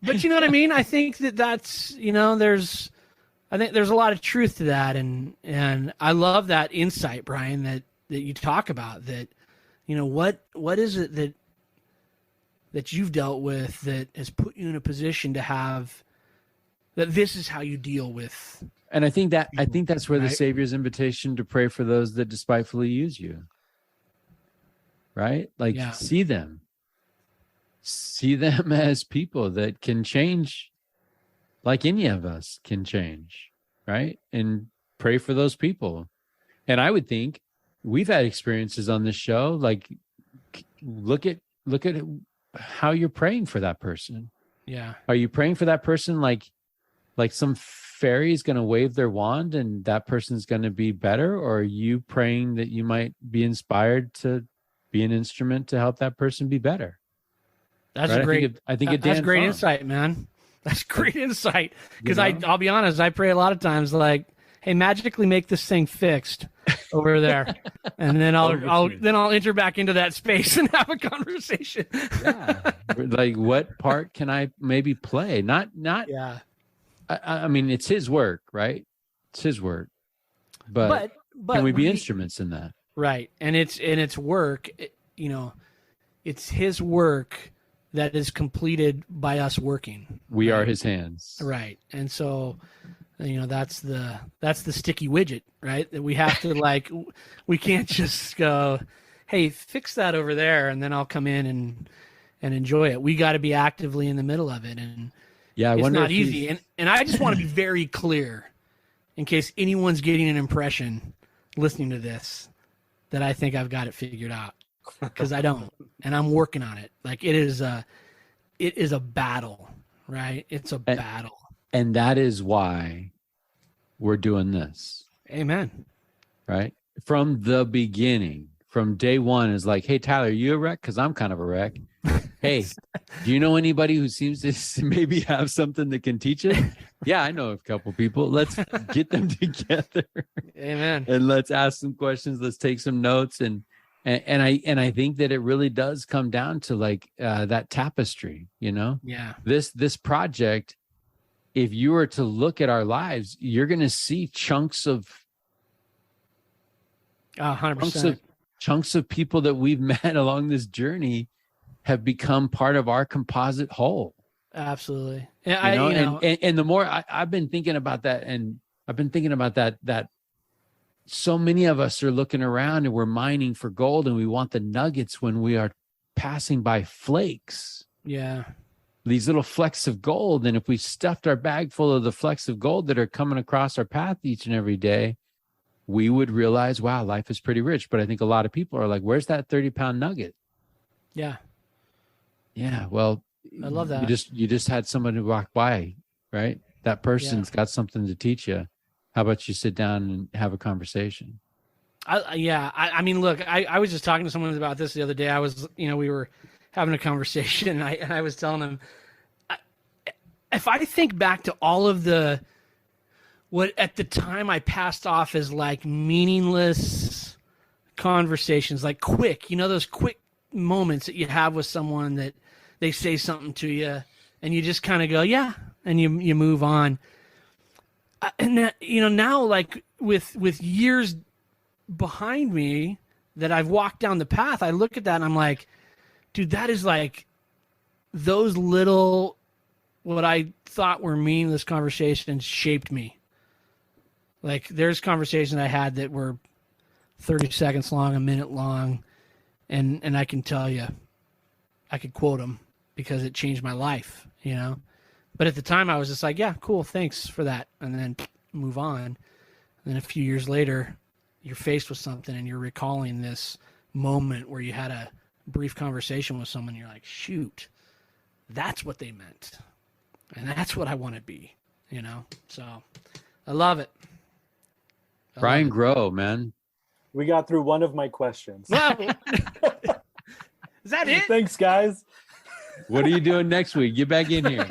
But you know what I mean? I think that's, I think there's a lot of truth to that. And I love that insight, Brian, that you talk about, that, what is it that you've dealt with that has put you in a position to have, that this is how you deal with. And I think that's where right? the Savior's invitation to pray for those that despitefully use you. Right? Like, see them as people that can change, like any of us can change, right? And pray for those people. And I would think we've had experiences on this show, like, look at how you're praying for that person. Yeah. Are you praying for that person like some fairy is going to wave their wand and that person's going to be better? Or are you praying that you might be inspired to be an instrument to help that person be better? That's right? a great, that's great insight, man. That's great insight. Because I'll be honest, I pray a lot of times like, hey, magically make this thing fixed over there. And then I'll enter back into that space and have a conversation. Yeah. Like, what part can I maybe play? Not. Yeah. I mean, it's his work, right? It's his work. But can we be instruments in that? Right. And it's work, it's his work that is completed by us working. We are his hands. Right. And so, that's the sticky widget, right? That we have to we can't just go, hey, fix that over there, and then I'll come in and enjoy it. We got to be actively in the middle of it. And yeah, it's not easy. And I just want to be very clear in case anyone's getting an impression listening to this that I think I've got it figured out, because I don't, and I'm working on it. Like, it is a battle, right? It's a battle. And that is why we're doing this. Amen. Right? From the beginning, from day one, is like, hey, Tyler, you a wreck? Because I'm kind of a wreck. Hey, do you know anybody who seems to maybe have something that can teach us? Yeah, I know a couple people. Let's get them together. Amen. And let's ask some questions. Let's take some notes. And I think that it really does come down to that tapestry, Yeah. This project, if you were to look at our lives, you're going to see chunks of 100%. Chunks of people that we've met along this journey have become part of our composite whole. Absolutely. And the more I've been thinking about that, and I've been thinking about that so many of us are looking around and we're mining for gold, and we want the nuggets when we are passing by flakes. Yeah. These little flecks of gold. And if we stuffed our bag full of the flecks of gold that are coming across our path each and every day, we would realize, wow, life is pretty rich. But I think a lot of people are like, where's that 30-pound nugget? Yeah. Yeah. Well, I love that. You just had someone who walked by, right? That person's got something to teach you. How about you sit down and have a conversation? I mean, look, I was just talking to someone about this the other day. I was, we were having a conversation, and I was telling him, if I think back to all of what at the time I passed off as like meaningless conversations, like quick, those quick moments that you have with someone that they say something to you and you just kind of go, yeah, and you move on. And that, now, like with years behind me that I've walked down the path, I look at that and I'm like, dude, that is like those little, what I thought were meaningless conversations shaped me. Like, there's conversations I had that were 30 seconds long, a minute long, and I can tell you, I could quote them because it changed my life, But at the time, I was just like, yeah, cool, thanks for that, and then move on. And then a few years later, you're faced with something and you're recalling this moment where you had a brief conversation with someone. You're like, shoot, that's what they meant, and that's what I want to be, So I love it. Brian Grow, man. We got through one of my questions. Wow. Is that it? Thanks, guys. What are you doing next week? Get back in here.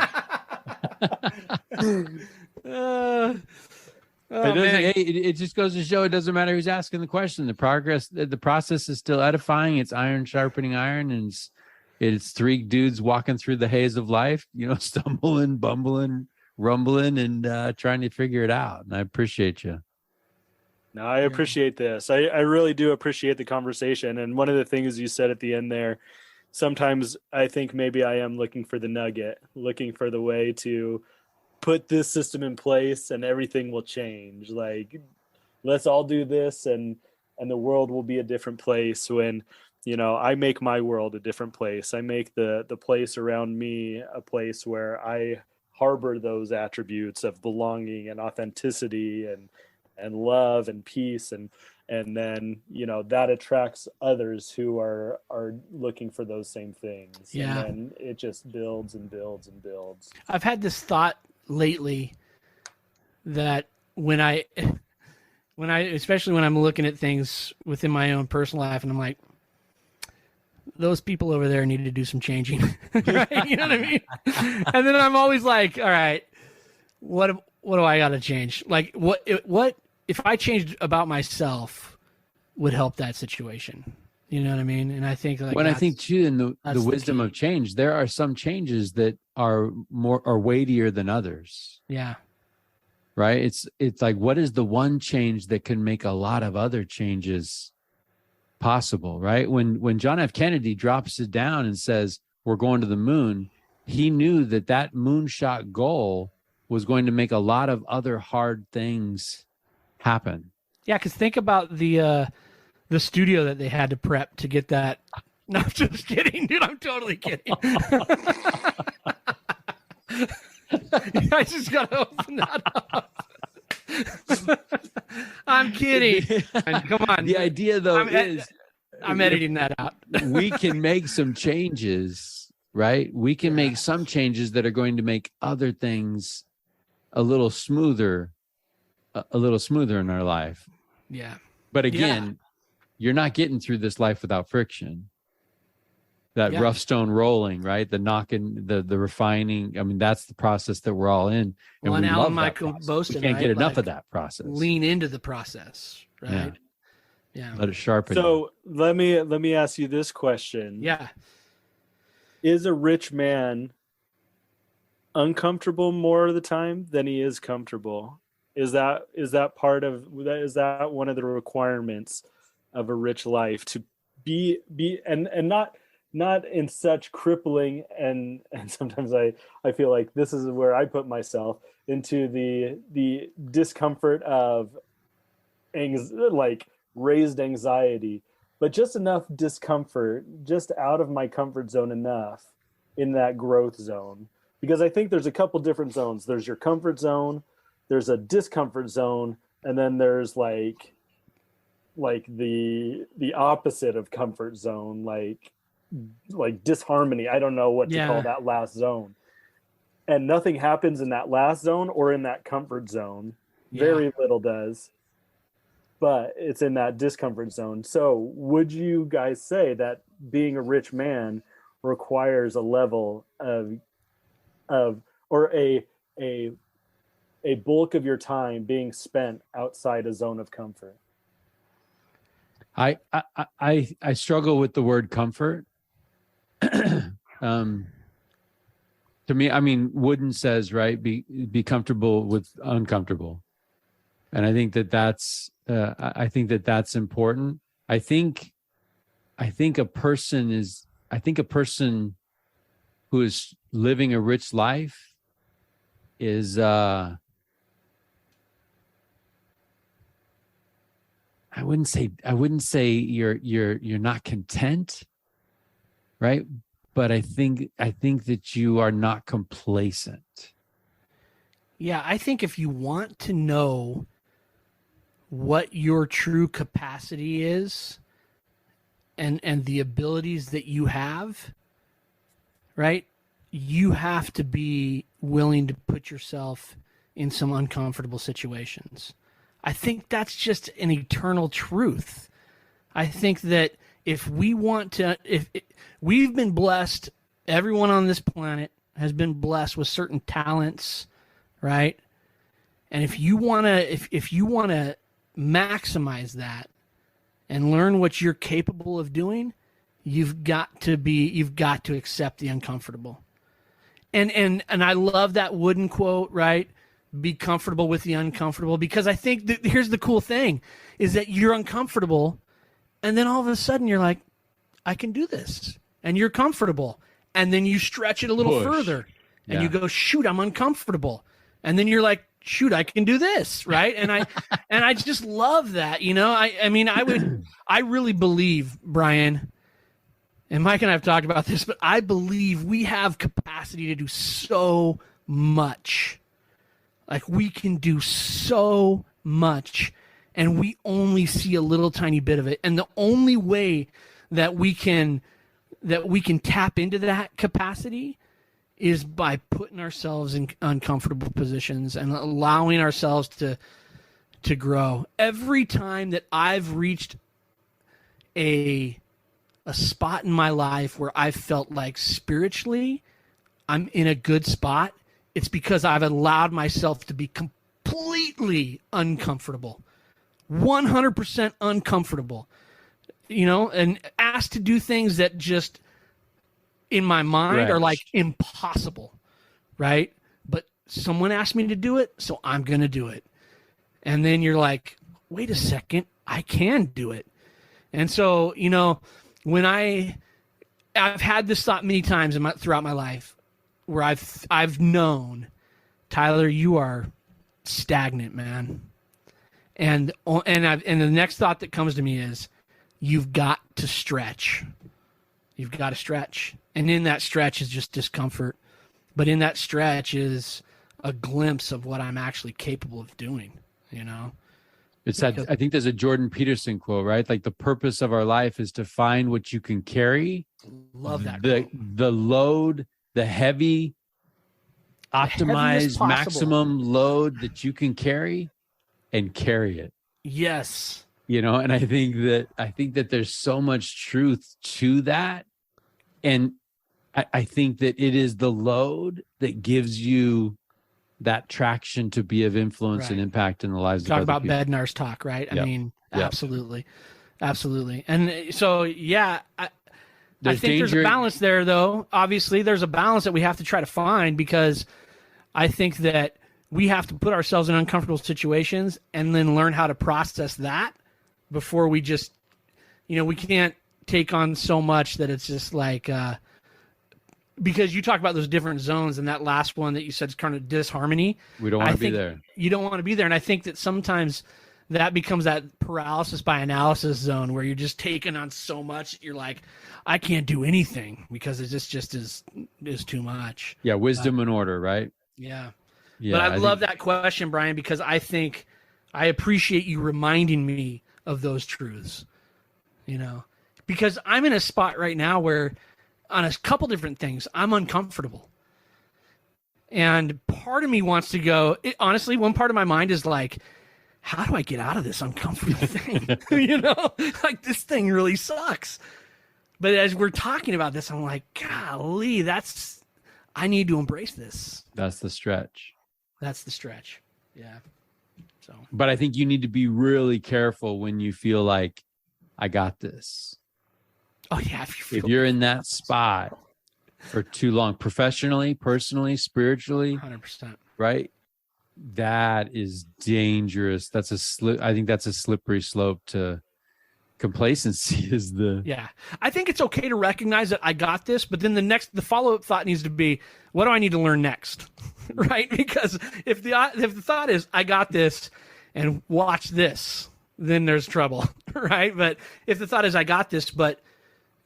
It just goes to show it doesn't matter who's asking the question. The process is still edifying. It's iron sharpening iron, and It's three dudes walking through the haze of life, stumbling, bumbling, rumbling, and trying to figure it out. And I appreciate you. No, I appreciate this. I really do appreciate the conversation. And one of the things you said at the end there, sometimes I think maybe I am looking for the nugget, looking for the way to put this system in place and everything will change. Like, let's all do this and the world will be a different place when, I make my world a different place. I make the place around me a place where I harbor those attributes of belonging and authenticity and love and peace, and then that attracts others who are looking for those same things. Yeah. And then it just builds and builds and builds. I've had this thought lately that especially when I'm looking at things within my own personal life, and I'm like, those people over there need to do some changing. Right? You know what I mean? And then I'm always like, all right, what do I got to change? Like, what if I changed about myself would help that situation? You know what I mean? And I think I think too, in the wisdom of change, there are some changes that are weightier than others. Yeah. Right. It's like, what is the one change that can make a lot of other changes possible? Right. When John F. Kennedy drops it down and says, we're going to the moon, he knew that moonshot goal was going to make a lot of other hard things happen. Yeah, because think about the studio that they had to prep to get that. No, just kidding, dude. I'm totally kidding. I just gotta open that up. I'm kidding. Come on. The idea, though, I'm editing that out. We can make some changes, right? We can make some changes that are going to make other things a little smoother in our life. Yeah. But again, you're not getting through this life without friction. That rough stone rolling, right? The knocking, the refining. I mean, that's the process that we're all in. And we Alan love Michael that boasted, we can't right? get enough of that process. Lean into the process, right? Yeah. Let it sharpen. So let me ask you this question. Yeah. Is a rich man uncomfortable more of the time than he is comfortable? Is that one of the requirements of a rich life, to be and not in such crippling and sometimes I feel like this is where I put myself into the discomfort of raised anxiety, but just enough discomfort, just out of my comfort zone enough in that growth zone. Because I think there's a couple different zones. There's your comfort zone, there's a discomfort zone, and then there's like the opposite of comfort zone, like disharmony. I don't know what to call that last zone. And nothing happens in that last zone or in that comfort zone. Very little does. But it's in that discomfort zone. So would you guys say that being a rich man requires a level of or a bulk of your time being spent outside a zone of comfort? I struggle with the word comfort. To me, I mean, Wooden says, right, be comfortable with uncomfortable. And I think that's important. I think a person who is living a rich life is I wouldn't say you're not content, right? But I think that you are not complacent. Yeah, I think if you want to know what your true capacity is and the abilities that you have, right? You have to be willing to put yourself in some uncomfortable situations. I think that's just an eternal truth. I think that if we've been blessed, everyone on this planet has been blessed with certain talents, right? And if you want to maximize that and learn what you're capable of doing, you've got to accept the uncomfortable. And I love that Wooden quote, right? Be comfortable with the uncomfortable, because I think that here's the cool thing is that you're uncomfortable and then all of a sudden you're like, I can do this. And you're comfortable. And then you stretch it a little further and you go, shoot, I'm uncomfortable. And then you're like, shoot, I can do this. Right. And I just love that. I really believe, Brian, and Mike and I have talked about this, but I believe we have capacity to do so much. Like, we can do so much, and we only see a little tiny bit of it. And the only way that we can tap into that capacity is by putting ourselves in uncomfortable positions and allowing ourselves to grow. Every time that I've reached a spot in my life where I felt like spiritually I'm in a good spot, it's because I've allowed myself to be completely uncomfortable, 100% uncomfortable, and asked to do things that just in my mind are like impossible, right? But someone asked me to do it, so I'm going to do it. And then you're like, wait a second, I can do it. And so, when I've had this thought many times throughout my life, where I've known, Tyler, you are stagnant, man. And the next thought that comes to me is, you've got to stretch. You've got to stretch. And in that stretch is just discomfort. But in that stretch is a glimpse of what I'm actually capable of doing, It's that, I think there's a Jordan Peterson quote, right? Like, the purpose of our life is to find what you can carry. Love that quote. The load, the heavy, optimized maximum load that you can carry, and carry it. Yes. And I think that there's so much truth to that. And I think that it is the load that gives you that traction to be of influence and impact in the lives of other people. Talk about Bednar's talk, right? Yep. I mean, absolutely. Absolutely. And so, I think there's a balance there, though. Obviously, there's a balance that we have to try to find, because I think that we have to put ourselves in uncomfortable situations and then learn how to process that before we just, we can't take on so much that it's just like, because you talk about those different zones, and that last one that you said is kind of disharmony. We don't want to be there. You don't want to be there. And I think that sometimes that becomes that paralysis by analysis zone where you're just taking on so much that you're like, I can't do anything because it just is too much. Yeah, wisdom and order, right? Yeah. But I love that question, Brian, because I think I appreciate you reminding me of those truths, because I'm in a spot right now where on a couple different things, I'm uncomfortable. And part of me wants to go, honestly, one part of my mind is like, how do I get out of this uncomfortable thing? Like, this thing really sucks. But as we're talking about this, I'm like, golly, I need to embrace this. That's the stretch. Yeah. So, but I think you need to be really careful when you feel like, I got this. Oh yeah. If you're in that spot for too long, professionally, personally, spiritually, 100%, right? That is dangerous. I think that's a slippery slope to complacency. I think it's okay to recognize that I got this, but then the follow-up thought needs to be, what do I need to learn next? Right? Because if the thought is, I got this and watch this, then there's trouble, right? But if the thought is, I got this, but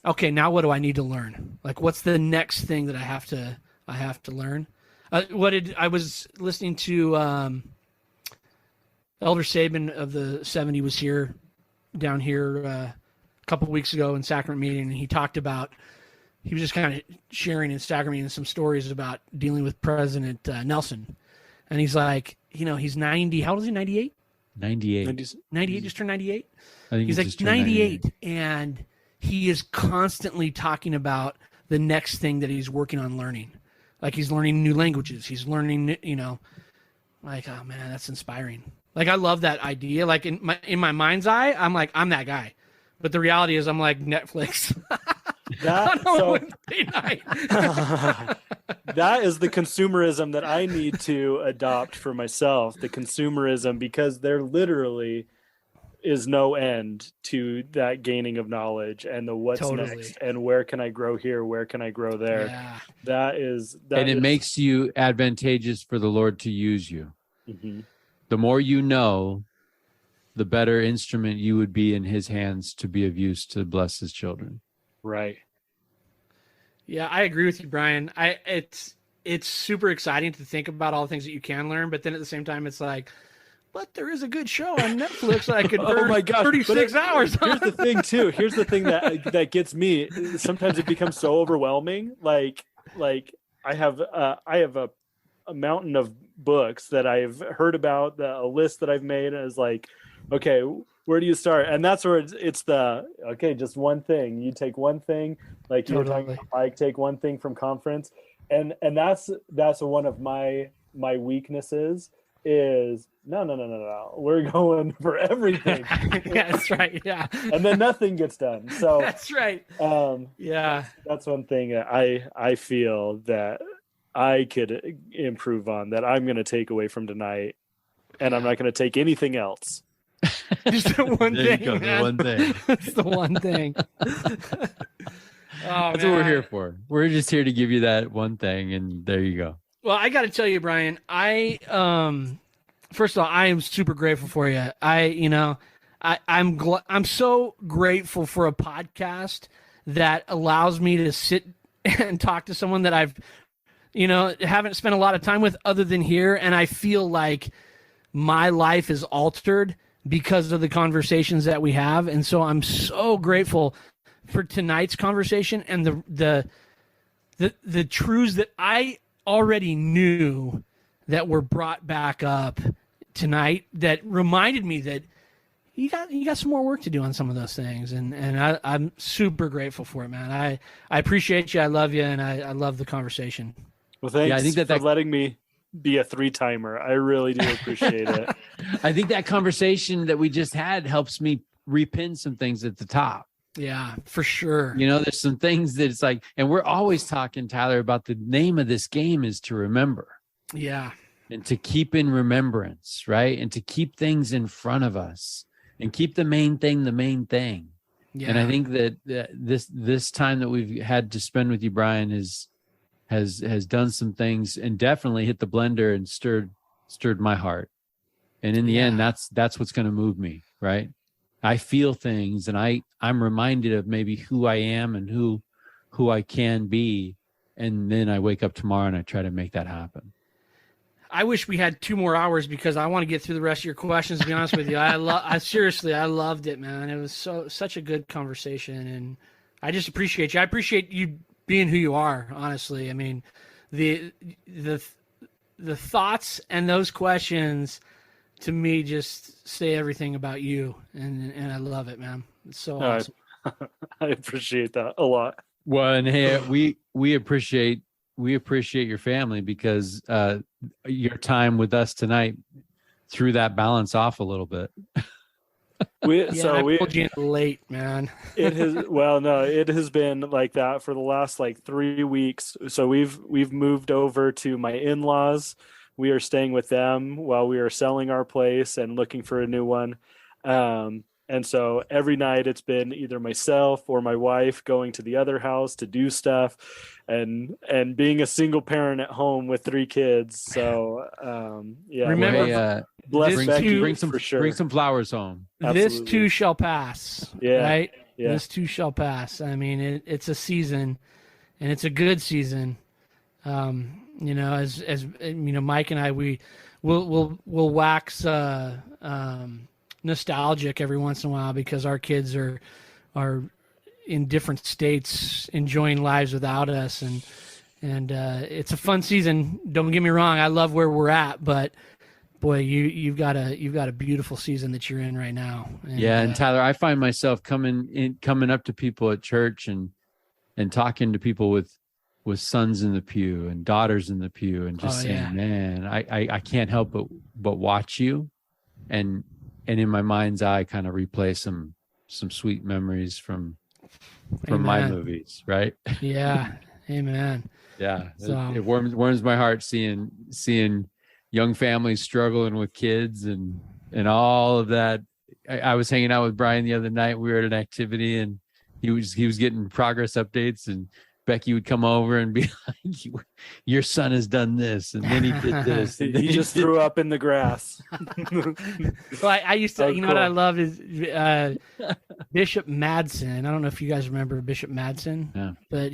okay, now what do I need to learn? Like, what's the next thing that I have to learn? I was listening to Elder Saban of the 70 was down here a couple of weeks ago in Sacrament meeting, and he talked about, he was just kind of sharing in Sacrament meeting some stories about dealing with President Nelson. And he's like, he's 90. How old is he? 98? 98. 98, just turned 98? I think he's like 98, and he is constantly talking about the next thing that he's working on learning. Like, he's learning new languages. He's learning, like, oh man, that's inspiring. Like, I love that idea. Like, in my mind's eye, I'm like, I'm that guy. But the reality is, I'm like Netflix. That on a so Wednesday night. that is the consumerism that I need to adopt for myself. The consumerism, because there literally is no end to that gaining of knowledge and the what's Totally. next and where can I grow here, where can I grow there. Yeah. And it makes you advantageous for the Lord to use you. Mhm. The more you know, the better instrument you would be in his hands to be of use to bless his children. Right. Yeah, I agree with you, Brian. It's super exciting to think about all the things that you can learn, but then at the same time, it's like, but there is a good show on Netflix that I could Oh burn my gosh, 36 hours on. Here's the thing too. Here's the thing that gets me. Sometimes it becomes so overwhelming. Like I have a mountain of books that I've heard about, a list that I've made, and it's like, okay, where do you start? And that's where it's just one thing. You take one thing, like you were talking about, Mike, take one thing from conference, and that's one of my weaknesses is no. We're going for everything. Yeah, that's right. Yeah. And then nothing gets done. So that's right. Yeah. That's one thing I feel that I could improve on, that I'm going to take away from tonight, and I'm not going to take anything else. Just the one There you thing. go, the one thing. That's the one thing. That's what we're here for. We're just here to give you that one thing, and there you go. Well, I got to tell you, Brian, first of all, I am super grateful for you. I'm so grateful for a podcast that allows me to sit and talk to someone that I've, haven't spent a lot of time with other than here. And I feel like my life is altered because of the conversations that we have. And so I'm so grateful for tonight's conversation and the truths that I already knew that were brought back up tonight that reminded me that you got some more work to do on some of those things, and I'm super grateful for it, man. I appreciate you, I love you, and I love the conversation. Well, thanks I think for letting me be a 3-timer. I really do appreciate it. I think that conversation that we just had helps me repin some things at the top. Yeah, for sure. There's some things that it's like, and we're always talking, Tyler, about the name of this game is to remember. Yeah. And to keep in remembrance, right? And to keep things in front of us and keep the main thing the main thing. Yeah. And I think that this time that we've had to spend with you, Brian, has done some things and definitely hit the blender and stirred my heart. And in the end, that's what's going to move me, right? I feel things, and I'm reminded of maybe who I am and who I can be, and then I wake up tomorrow and I try to make that happen. I wish we had 2 more hours because I want to get through the rest of your questions. To be honest with you, I seriously loved it, man. It was such a good conversation, and I just appreciate you. I appreciate you being who you are. Honestly, I mean, the thoughts and those questions, to me, just say everything about you, and I love it, man. It's so awesome. I appreciate that a lot. Well, and hey, we appreciate your family, because your time with us tonight threw that balance off a little bit. I pulled you in late, man. It has been like that for the last 3 weeks. So we've moved over to my in-laws. We are staying with them while we are selling our place and looking for a new one. And so every night it's been either myself or my wife going to the other house to do stuff, and being a single parent at home with 3 kids. So remember, bless Becky, bring some flowers home. Absolutely. This too shall pass. Yeah. Right. Yeah. This too shall pass. I mean, it's a season, and it's a good season. As Mike and I, we'll wax nostalgic every once in a while because our kids are in different states enjoying lives without us, and it's a fun season. Don't get me wrong, I love where we're at, but boy, you've got a beautiful season that you're in right now. And Tyler, I find myself coming up to people at church and talking to people with sons in the pew and daughters in the pew, and just saying, man, I can't help but watch you, and in my mind's eye kind of replay some sweet memories from from my Amen. movies, right? Yeah. Amen. Yeah, So- it warms my heart seeing young families struggling with kids and all of that. I was hanging out with Brian the other night. We were at an activity, and he was getting progress updates, and Becky would come over and be like, "Your son has done this, and then he did this." And then He just threw up in the grass. Well, I used to, Oh, you know what I cool. love is Bishop Madsen. I don't know if you guys remember Bishop Madsen, Yeah. but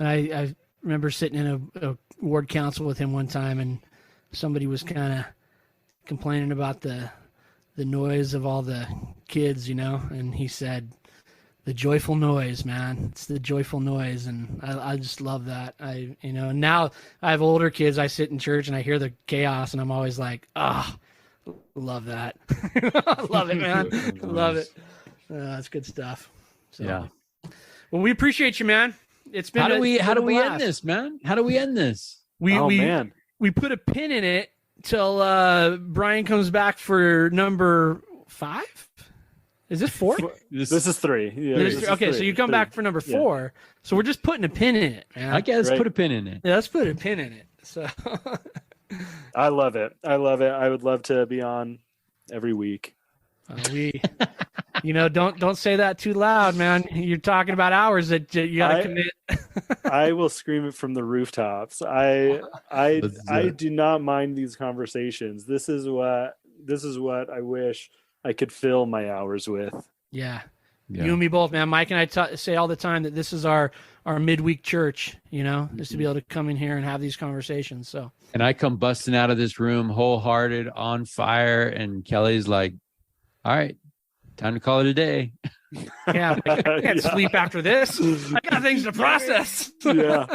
I remember sitting in a ward council with him one time, and somebody was kind of complaining about the noise of all the kids, and he said, "The joyful noise, man. It's the joyful noise." And I just love that. And now I have older kids. I sit in church and I hear the chaos, and I'm always like, love that. Love it, man. Love it. That's good stuff. So, Yeah. Well, we appreciate you, man. It's been How do we end blast. this, man? How do we end this? Man. We put a pin in it till Brian comes back for number 5. Is this 4? This is 3. Yeah, this is Okay, 3. so you come back for number 4. So we're just putting a pin in it, man. I guess Right. put a pin in it. Yeah, let's put a pin in it. So I love it. I would love to be on every week. don't say that too loud, man. You're talking about hours that you got to commit. I will scream it from the rooftops. I do not mind these conversations. This is what I wish I could fill my hours with. Yeah. Yeah. You and me both, man. Mike and I say all the time that this is our midweek church, just to be able to come in here and have these conversations. So, And I come busting out of this room wholehearted, on fire, and Kelly's like, "All right, time to call it a day." yeah, I can't sleep after this. I got things to process. Yeah.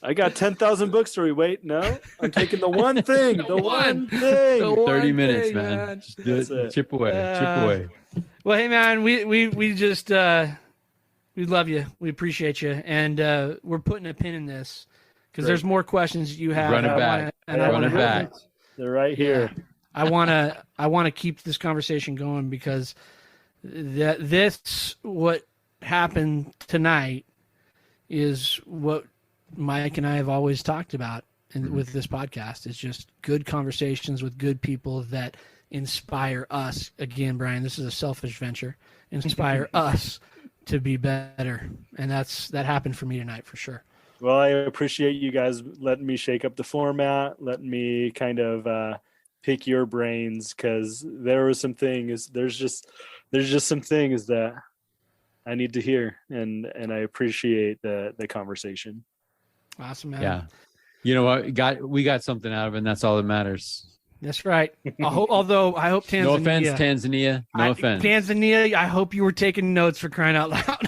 I got 10,000 books to read. Wait, no, I'm taking the one thing. The one thing. 30 minutes, man. Just do That's it. it. Chip away. Well, hey, man, we just we love you. We appreciate you, and we're putting a pin in this because there's more questions you have. Run it back. Run it back. They're right here. I want to keep this conversation going because what happened tonight is what Mike and I have always talked about with this podcast. It's just good conversations with good people that inspire us. Again, Brian, this is a selfish venture. Inspire us to be better, and that happened for me tonight for sure. Well, I appreciate you guys letting me shake up the format, letting me kind of pick your brains, because there's just some things that I need to hear, and I appreciate the conversation. Awesome, man. Yeah. You know what? We got something out of it, and that's all that matters. That's right. I hope Tanzania. No offense, Tanzania. No offense. Tanzania, I hope you were taking notes, for crying out loud.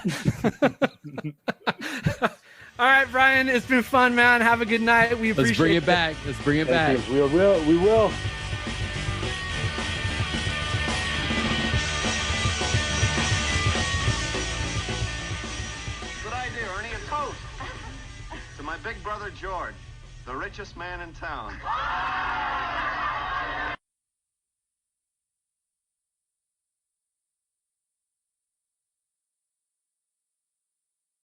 All right, Brian, it's been fun, man. Have a good night. We appreciate it. Let's bring it back. Let's bring it back. Thank you. We will. Good idea, Ernie. A toast to my big brother George, the richest man in town.